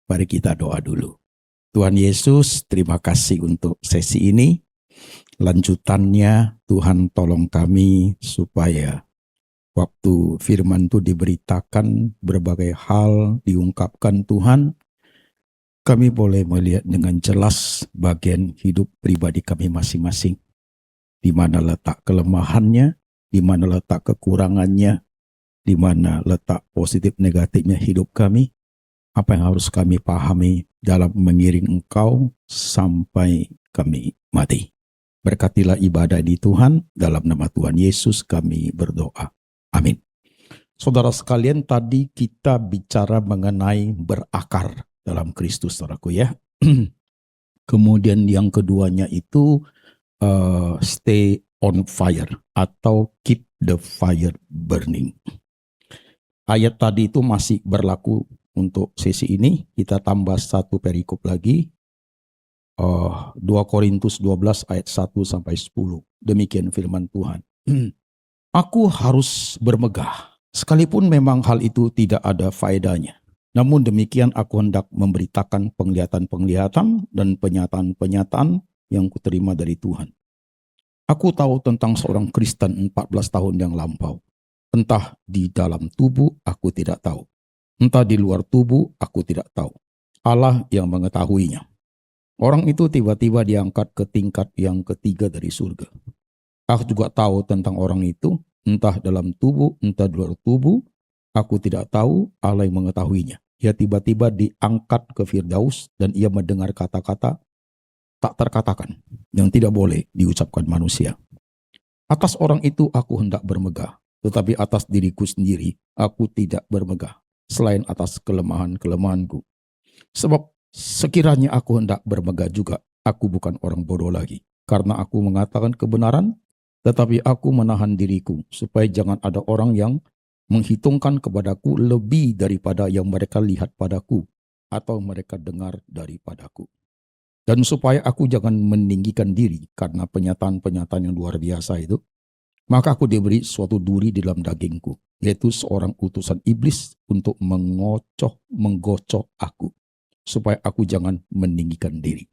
Mari kita doa dulu. Tuhan Yesus, terima kasih untuk sesi ini. Lanjutannya, Tuhan tolong kami supaya waktu firman itu diberitakan, berbagai hal diungkapkan Tuhan, kami boleh melihat dengan jelas bagian hidup pribadi kami masing-masing. Di mana letak kelemahannya, di mana letak kekurangannya, di mana letak positif negatifnya hidup kami, apa yang harus kami pahami dalam mengiring Engkau sampai kami mati. Berkatilah ibadah di Tuhan, dalam nama Tuhan Yesus kami berdoa. Amin. Saudara sekalian, tadi kita bicara mengenai berakar dalam Kristus, saudaraku ya. Kemudian yang keduanya itu stay on fire atau keep the fire burning. Ayat tadi itu masih berlaku untuk sesi ini. Kita tambah satu perikop lagi. 2 Korintus 12 ayat 1 sampai 10. Demikian firman Tuhan. Aku harus bermegah, sekalipun memang hal itu tidak ada faedahnya. Namun demikian aku hendak memberitakan penglihatan-penglihatan dan penyataan-penyataan yang kuterima dari Tuhan. Aku tahu tentang seorang Kristen 14 tahun yang lampau. Entah di dalam tubuh aku tidak tahu. Entah di luar tubuh aku tidak tahu. Allah yang mengetahuinya. Orang itu tiba-tiba diangkat ke tingkat yang ketiga dari surga. Aku juga tahu tentang orang itu, entah dalam tubuh, entah di luar tubuh, aku tidak tahu, Allah yang mengetahuinya. Ia tiba-tiba diangkat ke Firdaus dan ia mendengar kata-kata tak terkatakan yang tidak boleh diucapkan manusia. Atas orang itu aku hendak bermegah, tetapi atas diriku sendiri aku tidak bermegah, selain atas kelemahan-kelemahanku. Sebab sekiranya aku hendak bermegah juga, aku bukan orang bodoh lagi. Karena aku mengatakan kebenaran, tetapi aku menahan diriku, supaya jangan ada orang yang menghitungkan kepadaku lebih daripada yang mereka lihat padaku, atau mereka dengar daripadaku. Dan supaya aku jangan meninggikan diri karena penyataan-penyataan yang luar biasa itu, maka aku diberi suatu duri di dalam dagingku, yaitu seorang utusan iblis untuk menggocok aku, supaya aku jangan meninggikan diri.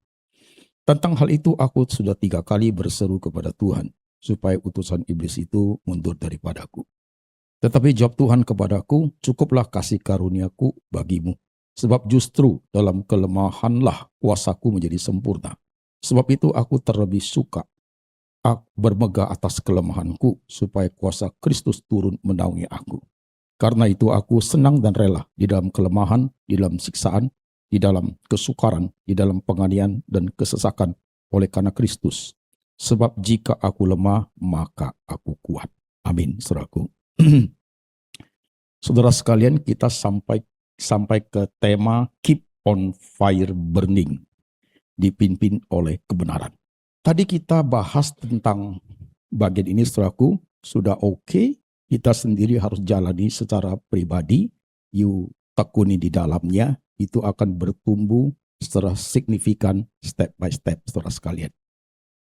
Tentang hal itu aku sudah 3 kali berseru kepada Tuhan, supaya utusan iblis itu mundur daripadaku. Tetapi jawab Tuhan kepadaku, cukuplah kasih karuniaku bagimu, sebab justru dalam kelemahanlah kuasaku menjadi sempurna. Sebab itu aku terlebih suka bermegah atas kelemahanku, supaya kuasa Kristus turun menaungi aku. Karena itu aku senang dan rela di dalam kelemahan, di dalam siksaan, di dalam kesukaran, di dalam penganiayaan dan kesesakan oleh karena Kristus. Sebab jika aku lemah, maka aku kuat. Amin, saudaraku. Saudara sekalian, kita sampai ke tema keep on fire burning, dipimpin oleh kebenaran. Tadi kita bahas tentang bagian ini, saudaraku, sudah oke. Kita sendiri harus jalani secara pribadi, you tekuni di dalamnya, itu akan bertumbuh secara signifikan step by step, saudara sekalian.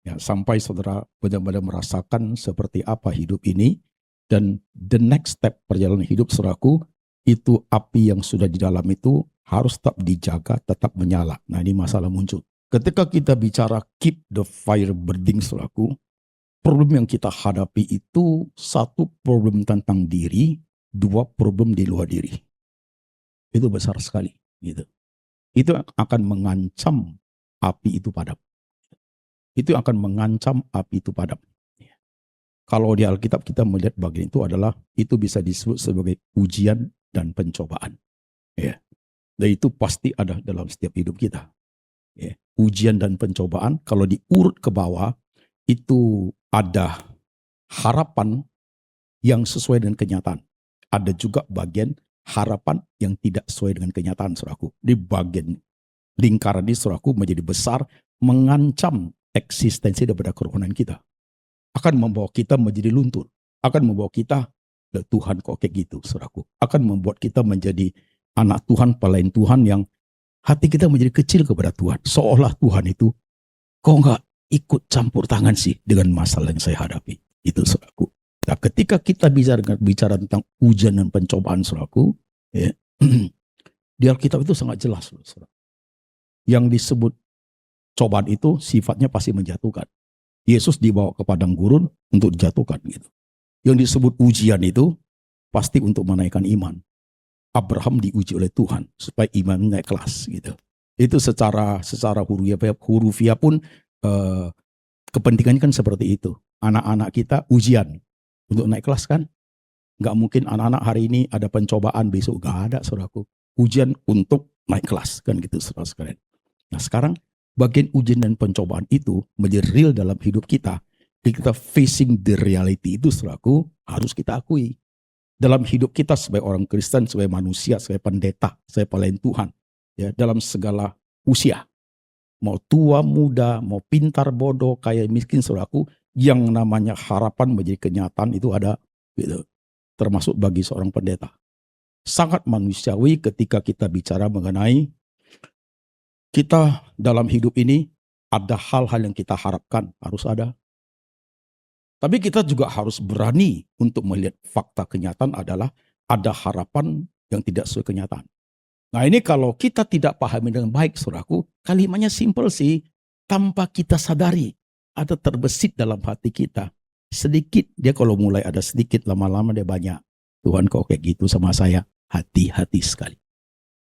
Ya, sampai saudara benar-benar merasakan seperti apa hidup ini, dan the next step perjalanan hidup saudaraku, itu api yang sudah di dalam itu harus tetap dijaga, tetap menyala. Nah, ini masalah muncul. Ketika kita bicara keep the fire burning saudaraku, problem yang kita hadapi itu 1 problem tentang diri, 2 problem di luar diri. Itu besar sekali. Gitu. Itu akan mengancam api itu padam. Itu akan mengancam api itu padam. Kalau di Alkitab kita melihat bagian itu adalah, itu bisa disebut sebagai ujian dan pencobaan. Ya. Dan itu pasti ada dalam setiap hidup kita. Ya. Ujian dan pencobaan, kalau diurut ke bawah, itu ada harapan yang sesuai dengan kenyataan. Ada juga bagian harapan yang tidak sesuai dengan kenyataan, saudaraku. Di bagian lingkaran ini, saudaraku, menjadi besar, mengancam eksistensi daripada kerohanian kita. Akan membawa kita menjadi luntur. Akan membawa kita, Tuhan kok kayak gitu, saudaraku. Akan membuat kita menjadi anak Tuhan, pelayan Tuhan yang hati kita menjadi kecil kepada Tuhan. Seolah Tuhan itu, kok enggak ikut campur tangan sih dengan masalah yang saya hadapi. Itu saudaraku. Nah, ketika kita bicara tentang ujian dan pencobaan saudaraku, ya, Di Alkitab itu sangat jelas loh, saudara. Yang disebut cobaan itu sifatnya pasti menjatuhkan. Yesus dibawa ke padang gurun untuk dijatuhkan gitu. Yang disebut ujian itu pasti untuk menaikkan iman. Abraham diuji oleh Tuhan supaya imannya naik kelas gitu. Itu secara hurufiah pun kepentingannya kan seperti itu. Anak-anak kita ujian untuk naik kelas kan. Gak mungkin anak-anak hari ini ada pencobaan, besok gak ada, saudaraku. Ujian untuk naik kelas kan gitu, saudara sekalian. Nah sekarang bagian ujian dan pencobaan itu menjadi real dalam hidup kita. Kita facing the reality itu, saudaraku, harus kita akui. Dalam hidup kita sebagai orang Kristen, sebagai manusia, sebagai pendeta, sebagai pelayan Tuhan, ya, dalam segala usia, mau tua, muda, mau pintar, bodoh, kaya, miskin, saudaraku, yang namanya harapan menjadi kenyataan itu ada, gitu. Termasuk bagi seorang pendeta. Sangat manusiawi ketika kita bicara mengenai kita dalam hidup ini ada hal-hal yang kita harapkan, harus ada. Tapi kita juga harus berani untuk melihat fakta kenyataan adalah ada harapan yang tidak sesuai kenyataan. Nah ini kalau kita tidak pahami dengan baik, saudaraku, kalimatnya simpel sih. Tanpa kita sadari, ada terbesit dalam hati kita. Sedikit, dia kalau mulai ada sedikit, lama-lama dia banyak. Tuhan kok kayak gitu sama saya, hati-hati sekali.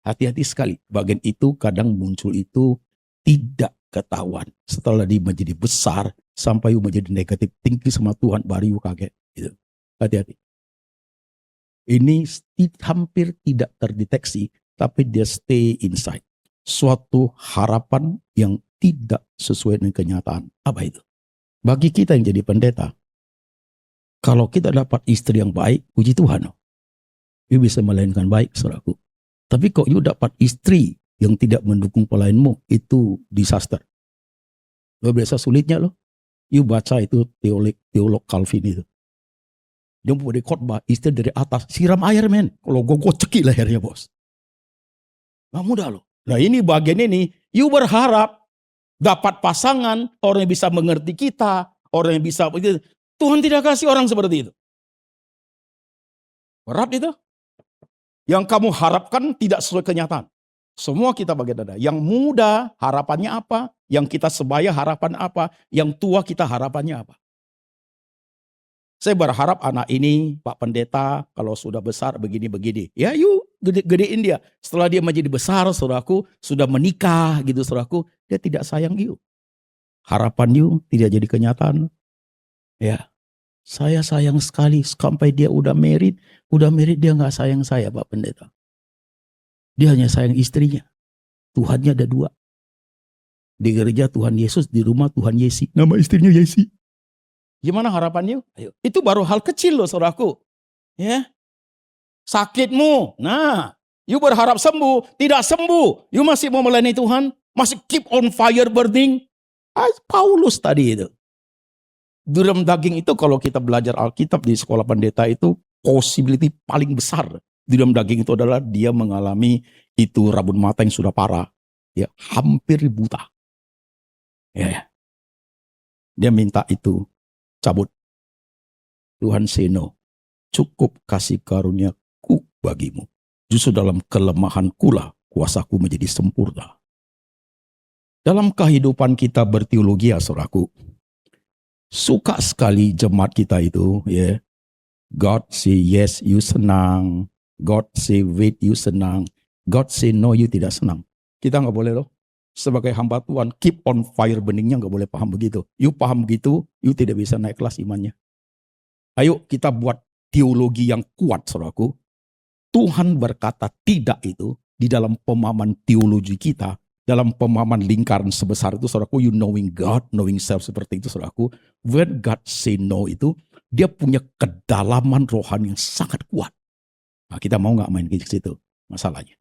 Hati-hati sekali, bagian itu kadang muncul itu tidak ketahuan. Setelah dia menjadi besar, sampai menjadi negatif tinggi sama Tuhan, baru kaget. Gitu. Hati-hati. Ini hampir tidak terdeteksi, tapi dia stay inside. Suatu harapan yang tidak sesuai dengan kenyataan. Apa itu? Bagi kita yang jadi pendeta, kalau kita dapat istri yang baik, puji Tuhan. You bisa melayankan baik, saudaraku. Tapi kok you dapat istri yang tidak mendukung pelayanmu, itu disaster. Luar biasa sulitnya loh. You baca itu teolog Calvin itu. Dia mau khotbah, istri dari atas, siram air men. Kalau gue cekik lehernya bos. Gak mudah loh. Nah ini bagian ini, you berharap dapat pasangan, orang yang bisa mengerti kita, orang yang bisa, Tuhan tidak kasih orang seperti itu. Berat itu. Yang kamu harapkan tidak sesuai kenyataan. Semua kita bagian ada. Yang muda harapannya apa? Yang kita sebaya harapan apa? Yang tua kita harapannya apa? Saya berharap anak ini, Pak Pendeta, kalau sudah besar begini-begini. Ya yuk, gedein dia. Setelah dia menjadi besar, saudaraku, sudah menikah gitu saudaraku, dia tidak sayang you. Harapan you tidak jadi kenyataan. Ya, saya sayang sekali sampai dia udah married dia nggak sayang saya Pak Pendeta. Dia hanya sayang istrinya. Tuhannya ada dua. Di gereja Tuhan Yesus, di rumah Tuhan Yesi. Nama istrinya Yesi. Gimana harapannya? Ayo. Itu baru hal kecil loh saudaraku. Ya. Sakitmu. Nah, you berharap sembuh, tidak sembuh. You masih mau melayani Tuhan, masih keep on fire burning. Paulus tadi itu. Dalam daging itu kalau kita belajar Alkitab di sekolah pendeta itu possibility paling besar di dalam daging itu adalah dia mengalami itu rabun mata yang sudah parah, ya hampir buta. Ya. Dia minta itu cabut. Tuhan say no. Cukup kasih karuniaku bagimu. Justru dalam kelemahanku lah kuasaku menjadi sempurna. Dalam kehidupan kita berteologi ya saudaraku, suka sekali jemaat kita itu ya. God say yes, you senang. God say wait, you senang. God say no, you tidak senang. Kita nggak boleh loh. Sebagai hamba Tuhan, keep on fire beningnya nggak boleh paham begitu. You paham begitu, you tidak bisa naik kelas imannya. Ayo kita buat teologi yang kuat, saudaraku. Tuhan berkata tidak itu di dalam pemahaman teologi kita, dalam pemahaman lingkaran sebesar itu, saudaraku, you knowing God, knowing self seperti itu, saudaraku. When God say no itu, dia punya kedalaman rohani yang sangat kuat. Nah, kita mau nggak main ke situ? Masalahnya.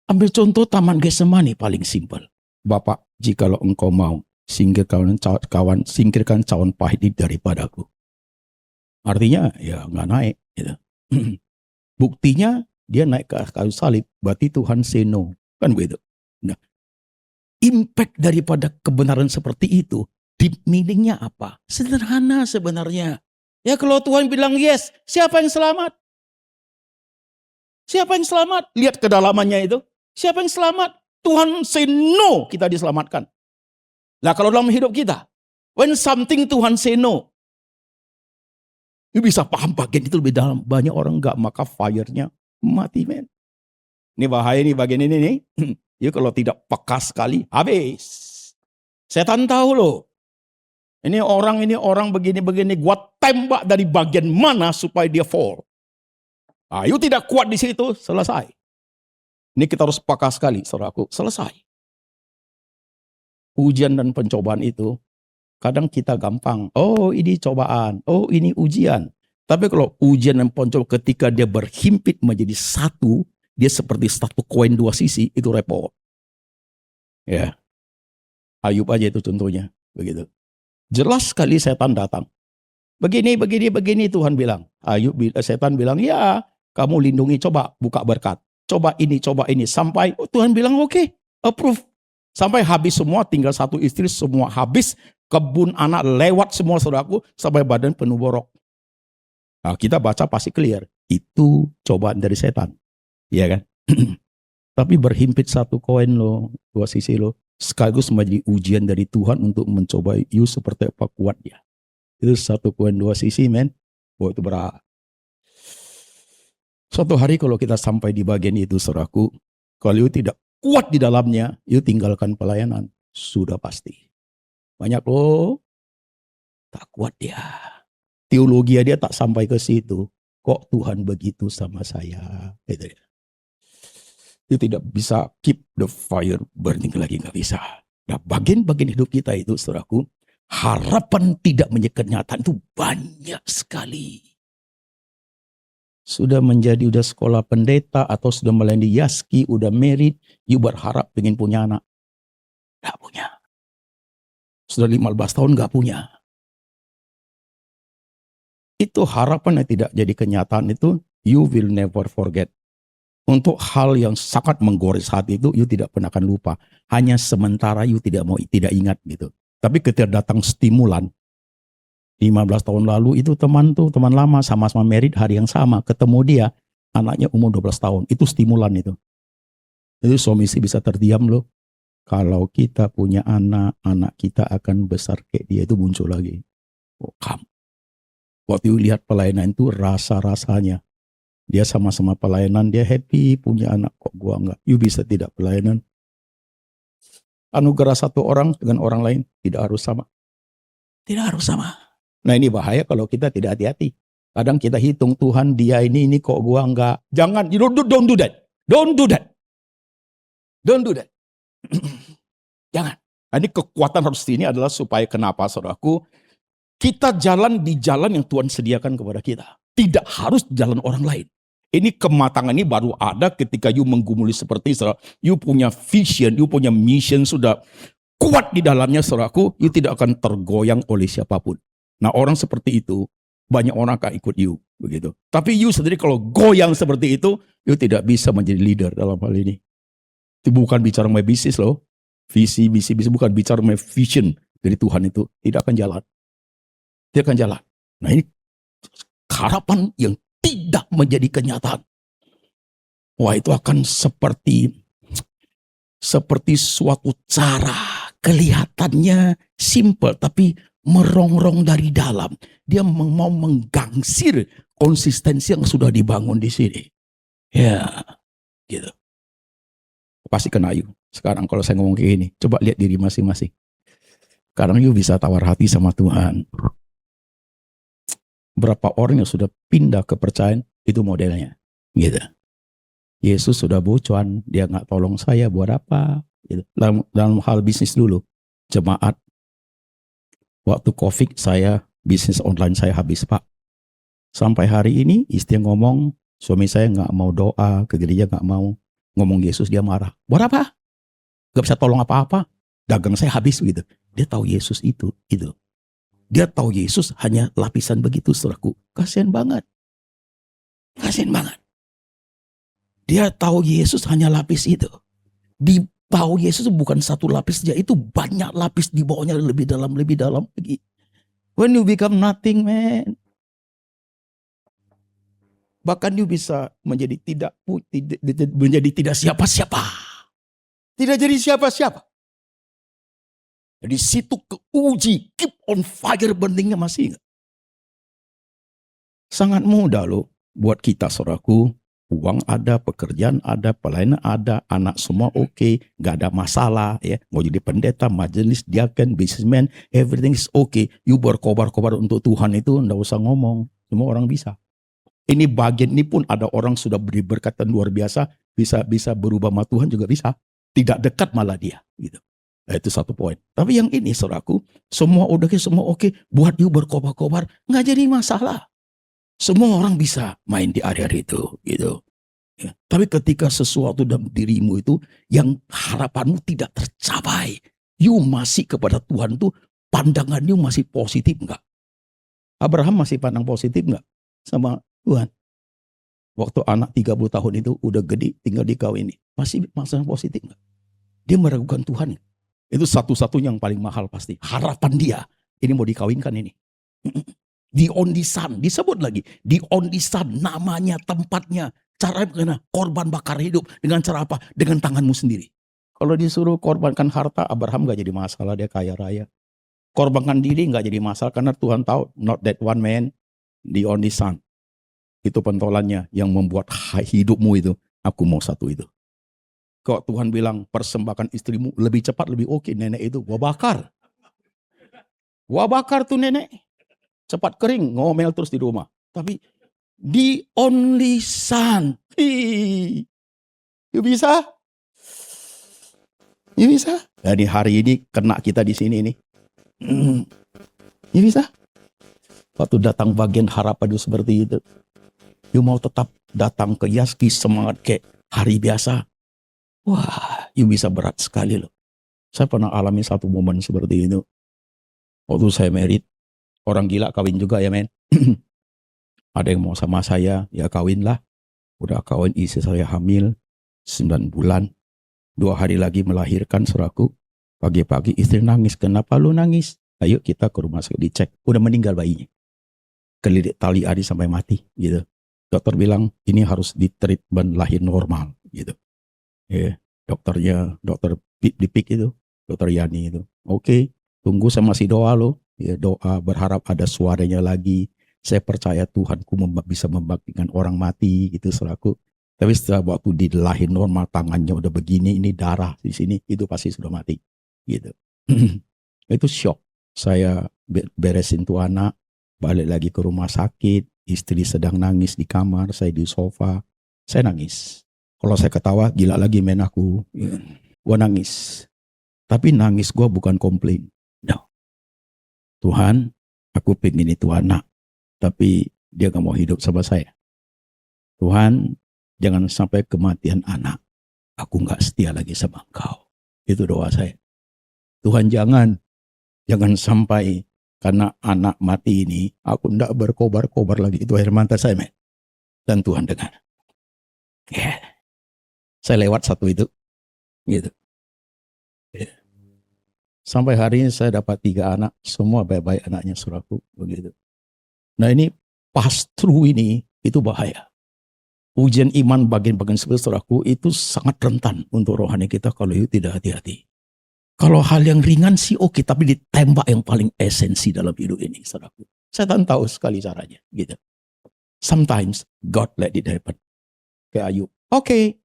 Ambil contoh Taman Getsemani paling simpel. Bapak, jikalau engkau mau, singkirkan cawan pahit daripadaku. Artinya ya nggak naik. Gitu. Buktinya dia naik ke kayu salib, berarti Tuhan say no. Kan begitu. Nah, impact daripada kebenaran seperti itu, deep meaningnya apa? Sederhana sebenarnya. Ya kalau Tuhan bilang yes, siapa yang selamat? Siapa yang selamat? Lihat kedalamannya itu. Siapa yang selamat? Tuhan say no, kita diselamatkan. Nah kalau dalam hidup kita, when something Tuhan say no, you bisa paham bagian itu lebih dalam. Banyak orang enggak, maka fire-nya mati, men. Ini bahaya nih bagian ini nih. You kalau tidak peka sekali, habis. Setan tahu loh. Ini orang begini-begini, gua tembak dari bagian mana supaya dia fall. You tidak kuat di situ, selesai. Ini kita harus peka sekali, saudaraku, selesai. Ujian dan pencobaan itu, kadang kita gampang, oh ini cobaan, oh ini ujian. Tapi kalau ujian dan pencobaan ketika dia berhimpit menjadi satu, dia seperti satu koin dua sisi, itu repot. Ya, Ayub aja itu contohnya, begitu. Jelas sekali setan datang. Begini Tuhan bilang. Setan bilang, ya kamu lindungi, coba buka berkat. Coba ini. Sampai Tuhan bilang oke, approve. Sampai habis semua, tinggal satu istri, semua habis. Kebun anak lewat semua, saudaraku, sampai badan penuh borok. Nah, kita baca pasti clear. Itu cobaan dari setan. Iya kan? Tapi berhimpit satu koin lo, dua sisi lo. Sekaligus menjadi ujian dari Tuhan untuk mencoba you seperti apa kuatnya. Itu satu koin dua sisi, men. Oh, itu berat. Suatu hari kalau kita sampai di bagian itu, saudaraku, kalau you tidak kuat di dalamnya, you tinggalkan pelayanan. Sudah pasti. Banyak loh, tak kuat dia. Teologi dia tak sampai ke situ. Kok Tuhan begitu sama saya? Gitu ya. You tidak bisa keep the fire burning lagi, nggak bisa. Nah, bagian-bagian hidup kita itu, saudaraku, harapan tidak menjadi kenyataan itu banyak sekali. Sudah sekolah pendeta atau sudah melayani yaski, udah married, you berharap pengen punya anak. Nggak punya. Sudah 15 tahun nggak punya. Itu harapan yang tidak jadi kenyataan itu, you will never forget. Untuk hal yang sangat menggores hati itu, you tidak pernah akan lupa. Hanya sementara you tidak ingat gitu. Tapi ketika datang stimulan, 15 tahun lalu itu teman lama, sama-sama married hari yang sama, ketemu dia, anaknya umur 12 tahun, itu stimulan itu. Itu suami istri bisa terdiam loh. Kalau kita punya anak kita akan besar kayak dia, itu muncul lagi. Oh, waktu you lihat pelayanan itu rasa-rasanya. Dia sama-sama pelayanan, dia happy punya anak, kok gua enggak. You bisa tidak pelayanan. Anugerah satu orang dengan orang lain tidak harus sama. Tidak harus sama. Nah ini bahaya kalau kita tidak hati-hati. Kadang kita hitung Tuhan dia ini kok gua enggak. Jangan, don't do that. Don't do that. Don't do that. Jangan. Nah, ini kekuatan harus ini adalah supaya kenapa, saudaraku? Kita jalan di jalan yang Tuhan sediakan kepada kita. Tidak harus jalan orang lain. Ini kematangan ini baru ada ketika you menggumuli seperti you punya vision, you punya mission sudah kuat di dalamnya, saudaraku, you tidak akan tergoyang oleh siapapun. Nah, orang seperti itu, banyak orang akan ikut you, begitu. Tapi you sendiri kalau goyang seperti itu, you tidak bisa menjadi leader dalam hal ini. Itu bukan bicara my bisnis loh. Visi, bukan bicara my vision dari Tuhan itu. Tidak akan jalan. Tidak akan jalan. Nah, ini harapan yang tidak menjadi kenyataan. Wah, itu akan seperti suatu cara kelihatannya simple tapi merongrong dari dalam. Dia mau menggangsir konsistensi yang sudah dibangun di sini. Ya, gitu. Pasti kena you. Sekarang kalau saya ngomong kayak gini, coba lihat diri masing-masing. Sekarang you bisa tawar hati sama Tuhan. Berapa orang yang sudah pindah kepercayaan, itu modelnya. Gitu. Yesus sudah bocoran, dia nggak tolong saya buat apa. Gitu. Dalam hal bisnis dulu, jemaat. Waktu COVID bisnis online saya habis, Pak. Sampai hari ini istri ngomong, suami saya nggak mau doa, ke gereja nggak mau. Ngomong Yesus dia marah. Buat apa? Gak bisa tolong apa-apa. Dagang saya habis gitu. Dia tahu Yesus itu. Dia tahu Yesus hanya lapisan begitu, saudaraku. Kasian banget. Kasian banget. Dia tahu Yesus hanya lapis itu. Tahu Yesus bukan satu lapis saja. Itu banyak lapis di bawahnya lebih dalam lagi. When you become nothing, man. Bahkan you bisa menjadi menjadi tidak siapa-siapa. Tidak jadi siapa-siapa. Di situ keuji, keep on fire burningnya masih ingat. Sangat mudah loh buat kita saudaraku. Uang ada, pekerjaan ada, pelayanan ada, anak semua oke, gak ada masalah ya. Mau jadi pendeta, majelis, diaken, businessman, everything is okay. You berkobar-kobar untuk Tuhan itu nggak usah ngomong, semua orang bisa. Ini bagian ini pun ada orang sudah beri berkatan luar biasa, bisa berubah sama Tuhan juga bisa. Tidak dekat malah dia gitu. Nah, itu satu poin. Tapi yang ini saudaraku, semua oke, buat you berkobar-kobar nggak jadi masalah. Semua orang bisa main di area itu, gitu. Ya. Tapi ketika sesuatu dalam dirimu itu yang harapanmu tidak tercapai, you masih kepada Tuhan tuh pandangan you masih positif nggak? Abraham masih pandang positif nggak sama Tuhan? Waktu anak 30 tahun itu udah gede, tinggal dikawini, masih positif nggak? Dia meragukan Tuhan. Itu satu-satunya yang paling mahal pasti. Harapan dia, ini mau dikawinkan ini. The only son, disebut lagi. The only son, namanya, tempatnya. Cara bagaimana? Korban bakar hidup. Dengan cara apa? Dengan tanganmu sendiri. Kalau disuruh korbankan harta, Abraham gak jadi masalah, dia kaya raya. Korbankan diri gak jadi masalah, karena Tuhan tahu, not that one man, the only son. Itu pentolannya yang membuat hidupmu itu, aku mau satu itu. Kalau Tuhan bilang, persembahkan istrimu lebih cepat, lebih oke, nenek itu, gua bakar. Gua bakar tuh nenek. Cepat kering, ngomel terus di rumah. Tapi the only son. You bisa? You bisa? Jadi hari ini kena kita di sini nih. You bisa? Waktu datang bagian harapan itu seperti itu. You mau tetap datang ke Yaski semangat kayak hari biasa. Wah, you bisa berat sekali loh. Saya pernah alami satu momen seperti itu. Waktu saya married. Orang gila kawin juga ya men. Ada yang mau sama saya, ya kawin lah. Udah kawin, istri saya hamil 9 bulan. 2 hari lagi melahirkan saudaraku. Pagi-pagi istri nangis. Kenapa lu nangis? Ayo kita ke rumah sakit dicek. Udah meninggal bayinya. Kelilit tali ari sampai mati gitu. Dokter bilang ini harus di treatment lahir normal gitu. Dokternya, dokter Dipik itu, dokter Yani itu. Oke, tunggu saya masih doa lo. Ya, doa berharap ada suaranya lagi. Saya percaya Tuhanku bisa membangkitkan orang mati gitu selaku. Tapi setelah waktu di lahir normal tangannya udah begini, ini darah di sini, itu pasti sudah mati gitu. Itu shock. Saya beresin tuh anak, balik lagi ke rumah sakit, istri sedang nangis di kamar, saya di sofa, saya nangis. Kalau saya ketawa gila lagi main aku. Gua nangis. Tapi nangis gua bukan komplain. No. Tuhan, aku pengen itu anak, tapi dia gak mau hidup sama saya. Tuhan, jangan sampai kematian anak, aku gak setia lagi sama Engkau. Itu doa saya. Tuhan jangan sampai karena anak mati ini, aku gak berkobar-kobar lagi. Itu air mata saya, men. Dan Tuhan dengar. Yeah. Saya lewat satu itu, gitu. Yeah. Sampai hari ini saya dapat 3 anak, semua baik-baik anaknya saudaraku, begitu. Nah ini pas through ini, itu bahaya. Ujian iman bagian-bagian seperti saudaraku, itu sangat rentan untuk rohani kita kalau itu tidak hati-hati. Kalau hal yang ringan sih oke, tapi ditembak yang paling esensi dalam hidup ini saudaraku. Setan tahu sekali caranya, gitu. Sometimes God let it happen. Kayak Ayub, oke.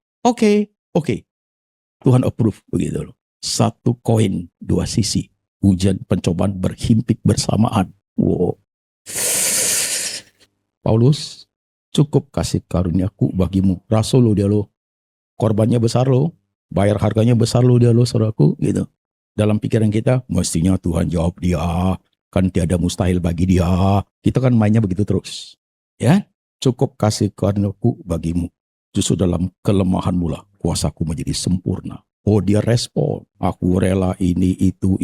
Tuhan approve, begitu loh. 1 koin 2 sisi. Ujian pencobaan berhimpit bersamaan. Wow. Paulus, cukup kasih karuniaku bagimu. Rasul lo dia lo. Korbannya besar lo. Bayar harganya besar lo dia lo saudaraku. Gitu. Dalam pikiran kita, mestinya Tuhan jawab dia. Kan tiada mustahil bagi dia. Kita kan mainnya begitu terus. Ya, cukup kasih karuniaku bagimu. Justru dalam kelemahanmu lah kuasaku menjadi sempurna. Oh dia respon, aku rela ini itu,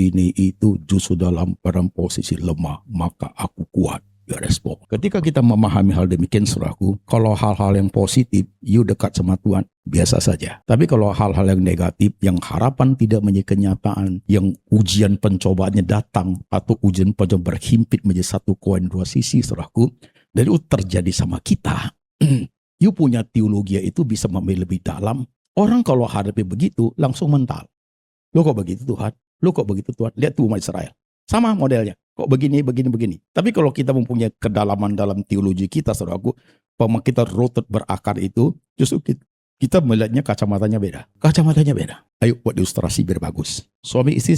justru dalam posisi lemah, maka aku kuat. Dia respon. Ketika kita memahami hal demikian saudaraku, kalau hal-hal yang positif, you dekat sama Tuhan, biasa saja. Tapi kalau hal-hal yang negatif, yang harapan tidak menjadi kenyataan, yang ujian pencobaannya datang, atau ujian pencobaan berhimpit menjadi 1 koin 2 sisi saudaraku, dan itu terjadi sama kita, You punya teologi itu bisa memilih lebih dalam. Orang kalau hadapi begitu langsung mental. Lo kok begitu Tuhan? Lo kok begitu Tuhan? Lihat tuh umat Israel. Sama modelnya. Kok begini, begini, begini. Tapi kalau kita mempunyai kedalaman dalam teologi kita, saudaraku, kita rooted berakar itu, justru kita melihatnya kacamatanya beda. Kacamatanya beda. Ayo buat ilustrasi biar bagus. Suami istri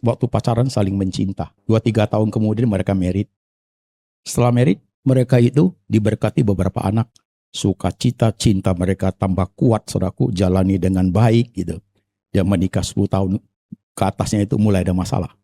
waktu pacaran saling mencinta. 2-3 tahun kemudian mereka married. Setelah married, mereka itu diberkati beberapa anak. Sukacita cinta mereka tambah kuat, saudaraku, jalani dengan baik gitu. Dia menikah 10 tahun ke atasnya itu mulai ada masalah.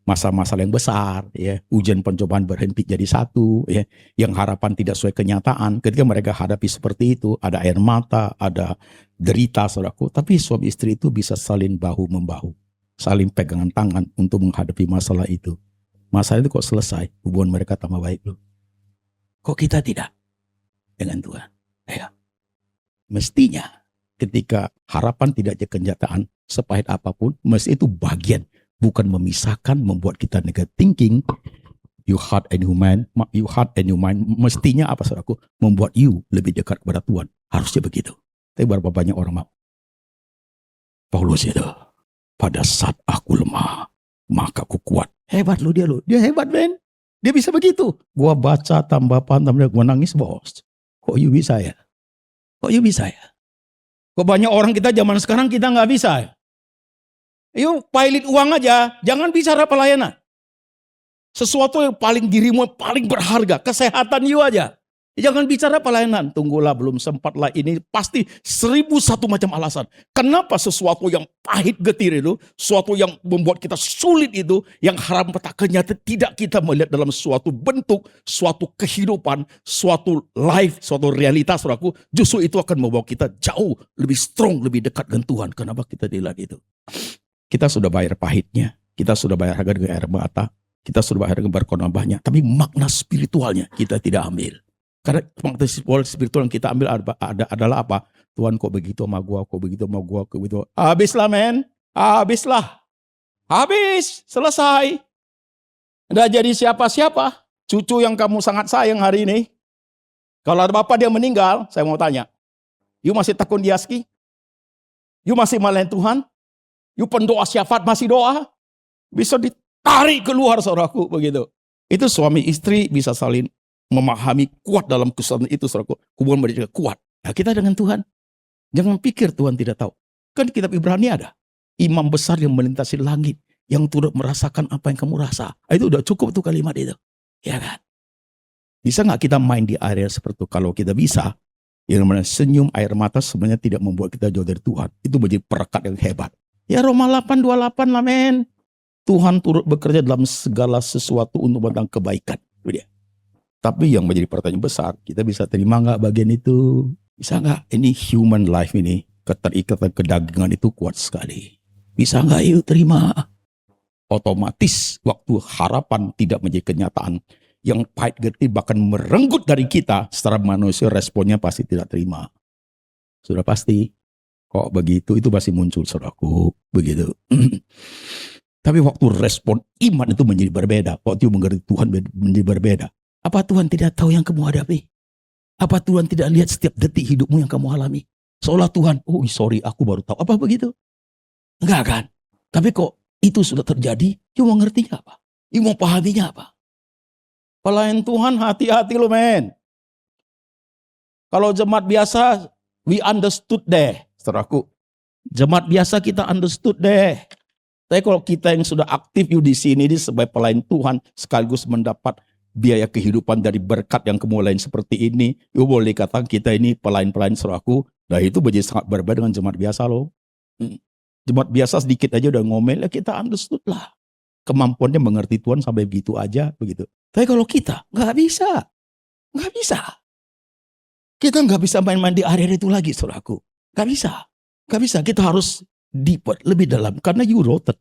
Masalah-masalah yang besar, ya, ujian pencobaan berhenti jadi satu, ya, yang harapan tidak sesuai kenyataan. Ketika mereka hadapi seperti itu, ada air mata, ada derita, saudaraku. Tapi suami istri itu bisa saling bahu-membahu, saling pegangan tangan untuk menghadapi masalah itu. Masalah itu kok selesai, hubungan mereka tambah baik loh. Kok kita tidak dengan Tuhan? Ya. Mestinya ketika harapan tidak jadi kenyataan, sepahit apapun, mesti itu bagian. Bukan memisahkan, membuat kita negative thinking. You heart and your mind. Mestinya apa saudaraku? Membuat you lebih dekat kepada Tuhan. Harusnya begitu. Tapi berapa banyak orang mau? Paulus itu. Pada saat aku lemah, maka aku kuat. Hebat lu dia. Dia hebat, men. Dia bisa begitu. Gua baca tambah paham, gua nangis, bos. Kok you bisa ya? Kok you bisa ya? Kok banyak orang kita zaman sekarang kita nggak bisa ya? Yuk pilot uang aja, jangan bicara pelayanan. Sesuatu yang paling dirimu paling berharga, kesehatan you aja. Jangan bicara pelayanan, tunggulah belum sempatlah, ini pasti 1001 macam alasan. Kenapa sesuatu yang pahit getir itu, sesuatu yang membuat kita sulit itu, yang haram tak kenyataan tidak kita melihat dalam suatu bentuk, suatu kehidupan, suatu life, suatu realitas, saudaraku, justru itu akan membawa kita jauh lebih strong, lebih dekat dengan Tuhan. Kenapa kita dilihat itu? Kita sudah bayar pahitnya, kita sudah bayar harga dengan air mata, kita sudah bayar dengan berkorban banyak, tapi makna spiritualnya kita tidak ambil. Karena makna spiritual yang kita ambil adalah apa? Tuhan kok begitu sama gua, kok begitu sama gua, kok begitu. Habislah men, habislah. Habis, selesai. Udah jadi siapa-siapa. Cucu yang kamu sangat sayang hari ini. Kalau ada bapak dia meninggal, saya mau tanya. You masih tekun diaski? You masih malain Tuhan? You pendoa syafaat masih doa? Bisa ditarik keluar saudaraku begitu. Itu suami istri bisa saling memahami kuat dalam kesalahan itu saudaraku. Hubungan mereka kuat. Nah, kita dengan Tuhan. Jangan pikir Tuhan tidak tahu. Kan kitab Ibrani ada. Imam besar yang melintasi langit. Yang turut merasakan apa yang kamu rasa. Itu udah cukup tuh kalimat itu. Ya kan? Bisa gak kita main di area seperti itu? Kalau kita bisa. Yang namanya senyum air mata sebenarnya tidak membuat kita jauh dari Tuhan. Itu menjadi perekat yang hebat. Ya Roma 8:28 lah men. Tuhan turut bekerja dalam segala sesuatu untuk mendatangkan kebaikan. Tapi yang menjadi pertanyaan besar, kita bisa terima gak bagian itu? Bisa gak? Ini human life ini, keterikatan kedagingan itu kuat sekali. Bisa gak yuk terima? Otomatis waktu harapan tidak menjadi kenyataan, yang pahit getih bahkan merenggut dari kita, secara manusia responnya pasti tidak terima. Sudah pasti. Kok begitu, itu masih muncul saudaraku, begitu. Tapi waktu respon iman itu menjadi berbeda. Waktu mengerti Tuhan menjadi berbeda. Apa Tuhan tidak tahu yang kamu hadapi? Apa Tuhan tidak lihat setiap detik hidupmu yang kamu alami? Seolah Tuhan, oh sorry aku baru tahu. Apa begitu? Enggak kan? Tapi kok itu sudah terjadi, you mau ngertinya apa? You mau pahaminya apa? Pelayan Tuhan hati-hati lo men. Kalau jemaat biasa, we understood deh. Saudaraku, jemaat biasa kita understood deh. Tapi kalau kita yang sudah aktif di sini sebagai pelayan Tuhan sekaligus mendapat biaya kehidupan dari berkat yang kemuliaan seperti ini, you boleh katakan kita ini pelayan-pelayan saudaraku. Nah itu menjadi sangat berbeda dengan jemaat biasa loh. Jemaat biasa sedikit aja udah ngomel, ya kita understood lah. Kemampuannya mengerti Tuhan sampai begitu aja begitu. Tapi kalau kita nggak bisa. Kita nggak bisa main-main di area itu lagi saudaraku. Gak bisa. Kita harus deeper, lebih dalam. Karena you rooted,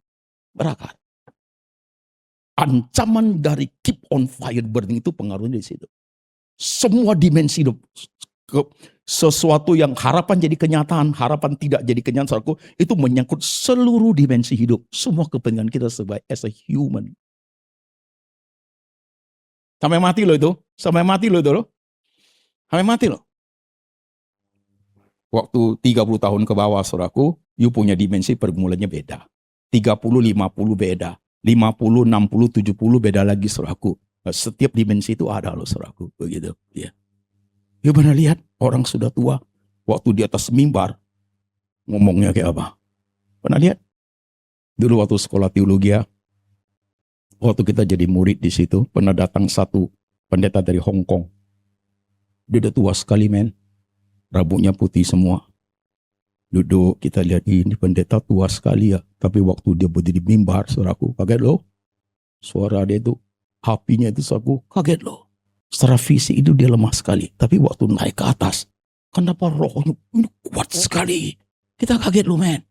berakar. Ancaman dari keep on fire burning itu pengaruhnya di situ. Semua dimensi hidup. Sesuatu yang harapan jadi kenyataan, harapan tidak jadi kenyataan, saudaraku, itu menyangkut seluruh dimensi hidup. Semua kepentingan kita sebagai as a human. Sampai mati loh itu. Sampai mati loh. Waktu 30 tahun ke bawah, saudaraku, you punya dimensi pergumulannya beda. 30, 50 beda. 50, 60, 70 beda lagi, saudaraku. Setiap dimensi itu ada loh, saudaraku. Begitu. Ya. You pernah lihat orang sudah tua, waktu di atas mimbar, ngomongnya kayak apa? Pernah lihat? Dulu waktu sekolah teologi, waktu kita jadi murid di situ, pernah datang satu pendeta dari Hong Kong. Dia udah tua sekali, men. Rambutnya putih semua. Duduk, kita lihat ini pendeta tua sekali ya. Tapi waktu dia berdiri di mimbar, saudaraku, kaget loh. Suara dia itu, apinya itu, saudaraku, kaget loh. Secara fisik itu dia lemah sekali. Tapi waktu naik ke atas, kenapa rohnya ini kuat sekali. Kita kaget loh, men.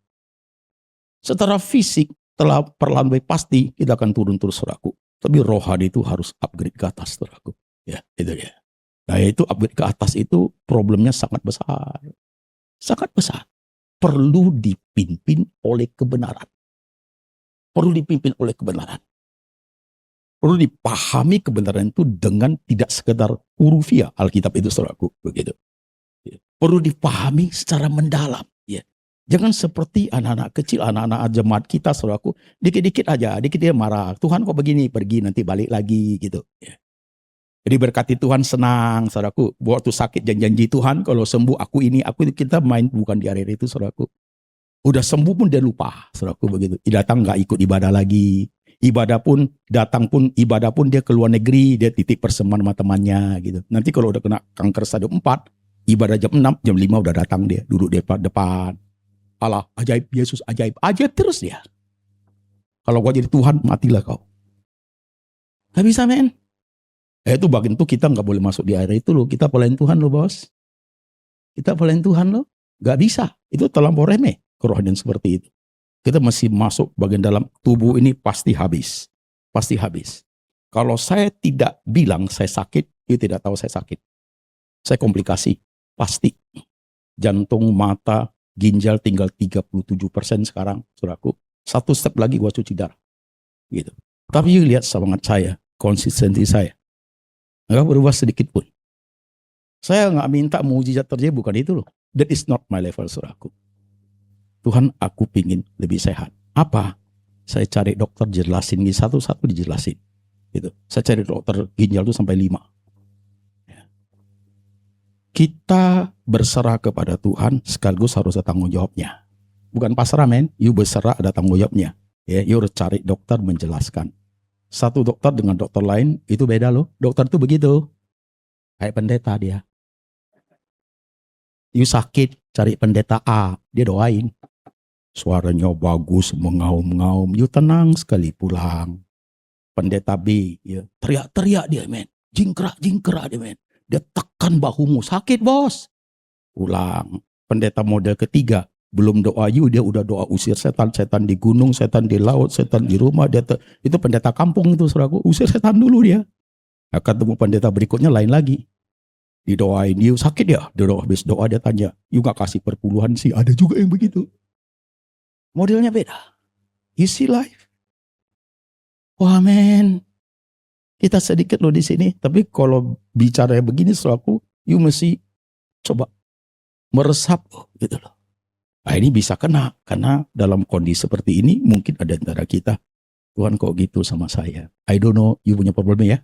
Secara fisik, telah perlahan pasti kita akan turun terus, saudaraku. Tapi rohani itu harus upgrade ke atas, saudaraku. Ya, itu dia. Nah itu upgrade ke atas itu problemnya sangat besar. Sangat besar. Perlu dipimpin oleh kebenaran. Perlu dipimpin oleh kebenaran. Perlu dipahami kebenaran itu dengan tidak sekedar hurufiah Alkitab itu, saudaraku. Begitu. Perlu dipahami secara mendalam. Ya. Jangan seperti anak-anak kecil, anak-anak jemaat kita, saudaraku. Dikit-dikit aja, dikit dia marah. Tuhan kok begini, pergi nanti balik lagi gitu. Ya. Jadi berkati Tuhan senang, saudaraku. Waktu sakit janji Tuhan, kalau sembuh aku ini, aku itu, kita main bukan di area itu, saudaraku. Udah sembuh pun dia lupa, saudaraku begitu. Datang nggak ikut ibadah lagi. Ibadah pun, datang pun, ibadah pun dia ke luar negeri, dia titip persembahan sama temannya gitu. Nanti kalau udah kena kanker stadium 4, ibadah jam 6, jam 5 udah datang dia, duduk di depan. Allah, ajaib Yesus, ajaib. Ajaib terus dia. Kalau gua jadi Tuhan, matilah kau. Gak bisa, men. Itu bagian itu kita nggak boleh masuk di area itu loh. Kita pelayan Tuhan loh, bos. Kita pelayan Tuhan loh. Nggak bisa. Itu terlampau remeh kerohanian seperti itu. Kita masih masuk bagian dalam tubuh ini pasti habis. Pasti habis. Kalau saya tidak bilang saya sakit, you tidak tahu saya sakit. Saya komplikasi. Pasti. Jantung, mata, ginjal tinggal 37% sekarang, saudaraku. Satu step lagi gua cuci darah. Gitu. Tapi you lihat semangat saya, konsistensi saya. Nggak berubah sedikit pun. Saya nggak minta mujizat terjadi, bukan itu loh. That is not my level, saudaraku. Tuhan, aku pingin lebih sehat. Apa? Saya cari dokter, jelasin satu-satu dijelasin. Gitu. Saya cari dokter ginjal itu sampai 5. Kita berserah kepada Tuhan sekaligus harus ada tanggung jawabnya. Bukan pasrah, men. You berserah ada tanggung jawabnya. Ya, you harus cari dokter menjelaskan. Satu dokter dengan dokter lain itu beda loh. Dokter itu begitu. Kayak pendeta dia. You sakit, cari pendeta A, dia doain. Suaranya bagus, mengaum-ngaum. You tenang sekali pulang. Pendeta B, ya, teriak-teriak dia, men. Jingkrak dia, men. Dia tekan bahumu, sakit bos. Pulang. Pendeta model ketiga, belum doa you, dia udah doa usir setan. Setan di gunung, setan di laut, setan di rumah. Itu pendeta kampung itu, saudaraku. Usir setan dulu dia. Nah, ketemu pendeta berikutnya lain lagi. Didoain, you sakit ya? Dia doa, habis doa dia tanya, you gak kasih perpuluhan sih? Ada juga yang begitu. Modelnya beda. You see life. Wah, men. Kita sedikit loh di sini. Tapi kalau bicara begini, saudaraku, you mesti coba meresap gitu loh. Nah, ini bisa kena karena dalam kondisi seperti ini mungkin ada antara kita, Tuhan kok gitu sama saya. I don't know, you punya problemnya ya.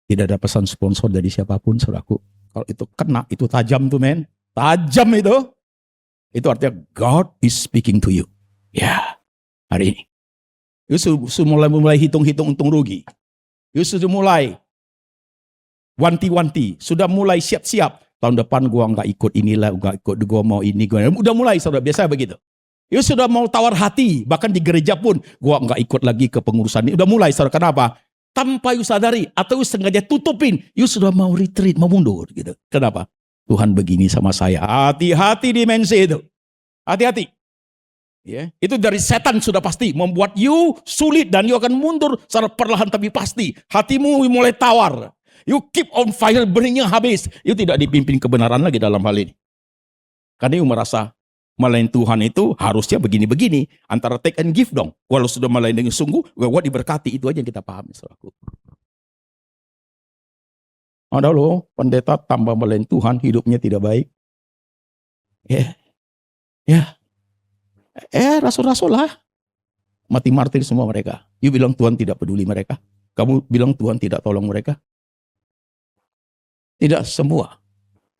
Tidak ada pesan sponsor dari siapapun, saudaraku. Kalau itu kena, itu tajam tuh, men. Tajam itu. Itu artinya God is speaking to you. Ya, hari ini. You sudah mulai hitung-hitung untung rugi. You sudah mulai wanti-wanti, sudah mulai siap-siap. Tahun depan gua nggak ikut inilah, nggak ikut, gua mau ini, gua udah mulai, saudara. Biasa begitu. You sudah mau tawar hati, bahkan di gereja pun gua nggak ikut lagi ke pengurusan ini. Udah mulai, saudara. Kenapa? Tanpa you sadari atau you sengaja tutupin, you sudah mau retreat, mau mundur gitu. Kenapa? Tuhan begini sama saya. Hati-hati dimensi itu. Hati-hati. Ya, itu dari setan sudah pasti membuat you sulit dan you akan mundur secara perlahan tapi pasti. Hatimu mulai tawar. You keep on fire, burningnya habis. You tidak dipimpin kebenaran lagi dalam hal ini. Karena you merasa melayani Tuhan itu harusnya begini-begini. Antara take and give dong. Walau sudah melayani dengan sungguh, gua diberkati. Itu aja yang kita pahami, saudaraku. Ada loh, pendeta tambah melayani Tuhan, hidupnya tidak baik. Ya, ya, rasul-rasul lah. Mati martir semua mereka. You bilang Tuhan tidak peduli mereka. Kamu bilang Tuhan tidak tolong mereka. Tidak semua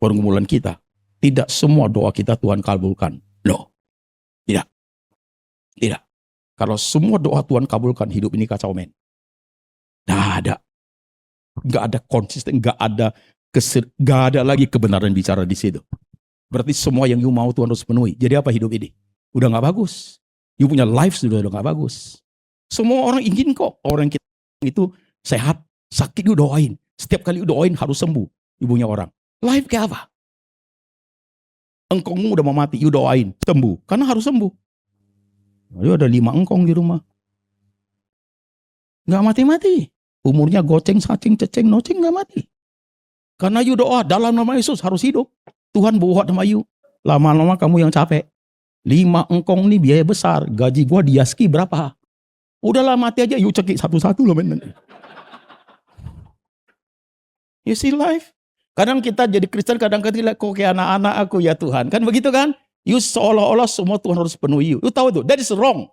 pergumulan kita. Tidak semua doa kita Tuhan kabulkan. No. Tidak. Tidak. Kalau semua doa Tuhan kabulkan, hidup ini kacau, men. Nggak ada. Nggak ada konsisten. Nggak ada lagi kebenaran bicara di situ. Berarti semua yang you mau Tuhan harus penuhi. Jadi apa hidup ini? Udah gak bagus. You punya life sudah gak bagus. Semua orang ingin kok orang kita itu sehat, sakit you doain. Setiap kali you doain harus sembuh ibunya orang. Life kayak apa? Engkongmu udah mau mati, you doain, sembuh. Karena harus sembuh. You ada 5 engkong di rumah. Gak mati-mati. Umurnya goceng, sacing, ceceng, noceng gak mati. Karena you doa dalam nama Yesus harus hidup. Tuhan buat sama you. Lama-lama kamu yang capek. 5 engkong nih biaya besar. Gaji gua di Yaski berapa? Udahlah mati aja. You cekik satu-satu loh, men. You see life? Kadang kita jadi Kristen, kadang-kadang kok kayak anak-anak aku ya Tuhan. Kan begitu kan? You seolah-olah semua Tuhan harus penuhi you. You tahu itu? That is wrong.